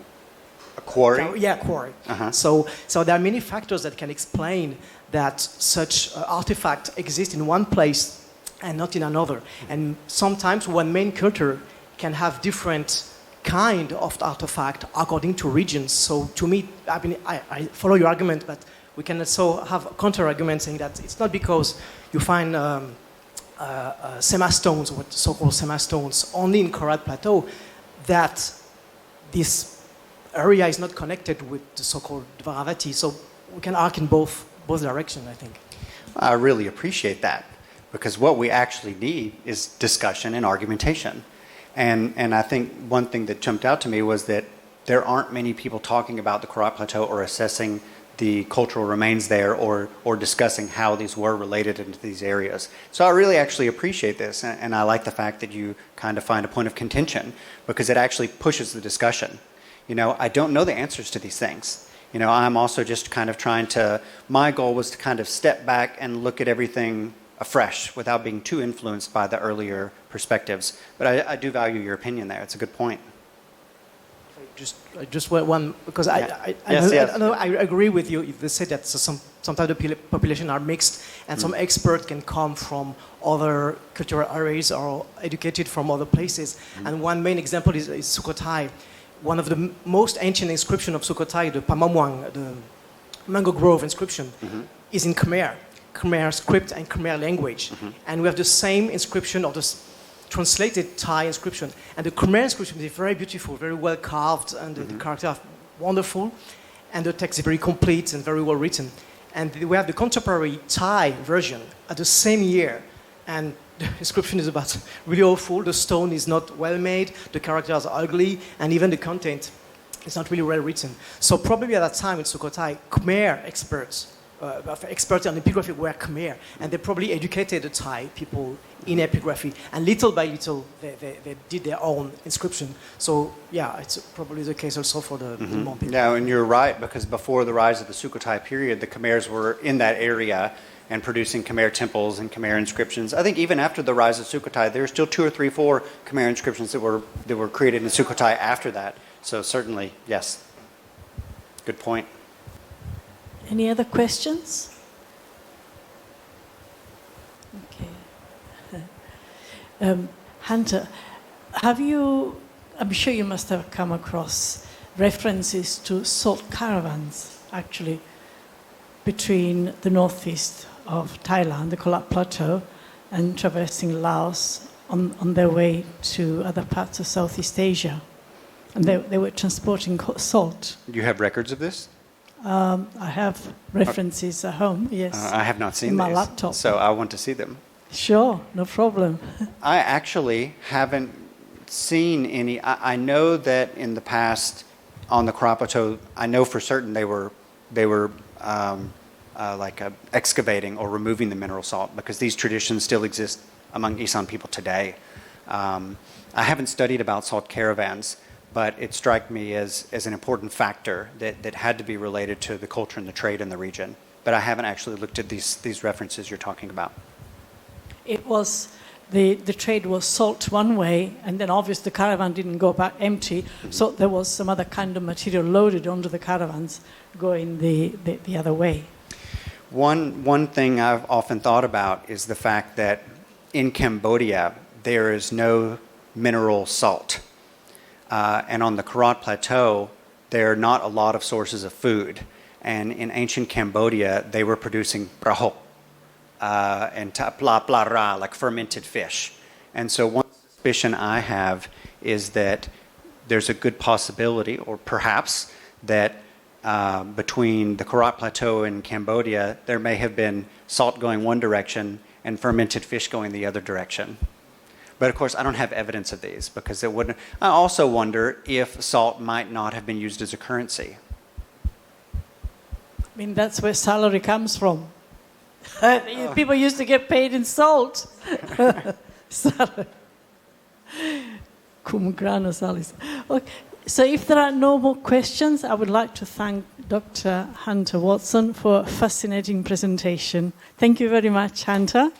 quarry? Yeah, quarry. So there are many factors that can explain that such artifact exists in one place and not in another. And sometimes one main culture can have different kind of artifact according to regions. So to me, I follow your argument, but we can also have a counter-argument saying that it's not because you find sema-stones, what so-called sema-stones, only in Khorat Plateau, that this area is not connected with the so-called Dvāravatī. So we can argue in both directions, I think. I really appreciate that, because what we actually need is discussion and argumentation. And I think one thing that jumped out to me was that there aren't many people talking about the Khorat Plateau or assessing the cultural remains there or discussing how these were related into these areas. So I really actually appreciate this, and I like the fact that you kind of find a point of contention, because it actually pushes the discussion. You know, I don't know the answers to these things. You know, I'm also just kind of trying to, my goal was to kind of step back and look at everything afresh without being too influenced by the earlier perspectives. But I do value your opinion there. It's a good point. Just one, because I agree with you if they say that sometimes the population are mixed and some experts can come from other cultural areas or educated from other places. And one main example is Sukhothai. One of the most ancient inscription of Sukhothai, the Pamamwang, the mango grove inscription, is in Khmer script and Khmer language. And we have the same inscription of the translated Thai inscription. And the Khmer inscription is very beautiful, very well carved, and the characters are wonderful. And the text is very complete and very well written. And we have the contemporary Thai version at the same year. And the inscription is about really awful. The stone is not well made, the characters are ugly, and even the content is not really well written. So probably at that time in Sukhothai, Khmer experts on epigraphy were Khmer, and they probably educated the Thai people in epigraphy, and little by little they did their own inscription. So yeah, it's probably the case also for the Hmong people. Yeah, and you're right, because before the rise of the Sukhothai period, the Khmers were in that area and producing Khmer temples and Khmer inscriptions. I think even after the rise of Sukhothai, there were still 2 or 3, 4 Khmer inscriptions that were created in Sukhothai after that. So certainly, yes. Good point. Any other questions? Okay. Hunter, I'm sure you must have come across references to salt caravans, actually, between the northeast of Thailand, the Khorat Plateau, and traversing Laos on their way to other parts of Southeast Asia. And they were transporting salt. Do you have records of this? I have references at home, yes. I have not seen in my these, laptop. so I want to see them. Sure, no problem. I actually haven't seen any. I know that in the past on the Khorat Plateau, I know for certain they were excavating or removing the mineral salt, because these traditions still exist among Isan people today. I haven't studied about salt caravans, but it struck me as an important factor that had to be related to the culture and the trade in the region. But I haven't actually looked at these references you're talking about. It was, the trade was salt one way, and then obviously the caravan didn't go back empty, so there was some other kind of material loaded onto the caravans going the other way. One thing I've often thought about is the fact that in Cambodia, there is no mineral salt. And on the Khorat Plateau, there are not a lot of sources of food. And in ancient Cambodia, they were producing prahok and pla pla ra, like fermented fish. And so one suspicion I have is that there's a good possibility, or perhaps, that between the Khorat Plateau and Cambodia, there may have been salt going one direction and fermented fish going the other direction. But of course, I don't have evidence of these, because it wouldn't. I also wonder if salt might not have been used as a currency. I mean, that's where salary comes from. People used to get paid in salt. Salary. Cum grano salis. Okay. So if there are no more questions, I would like to thank Dr. Hunter Watson for a fascinating presentation. Thank you very much, Hunter.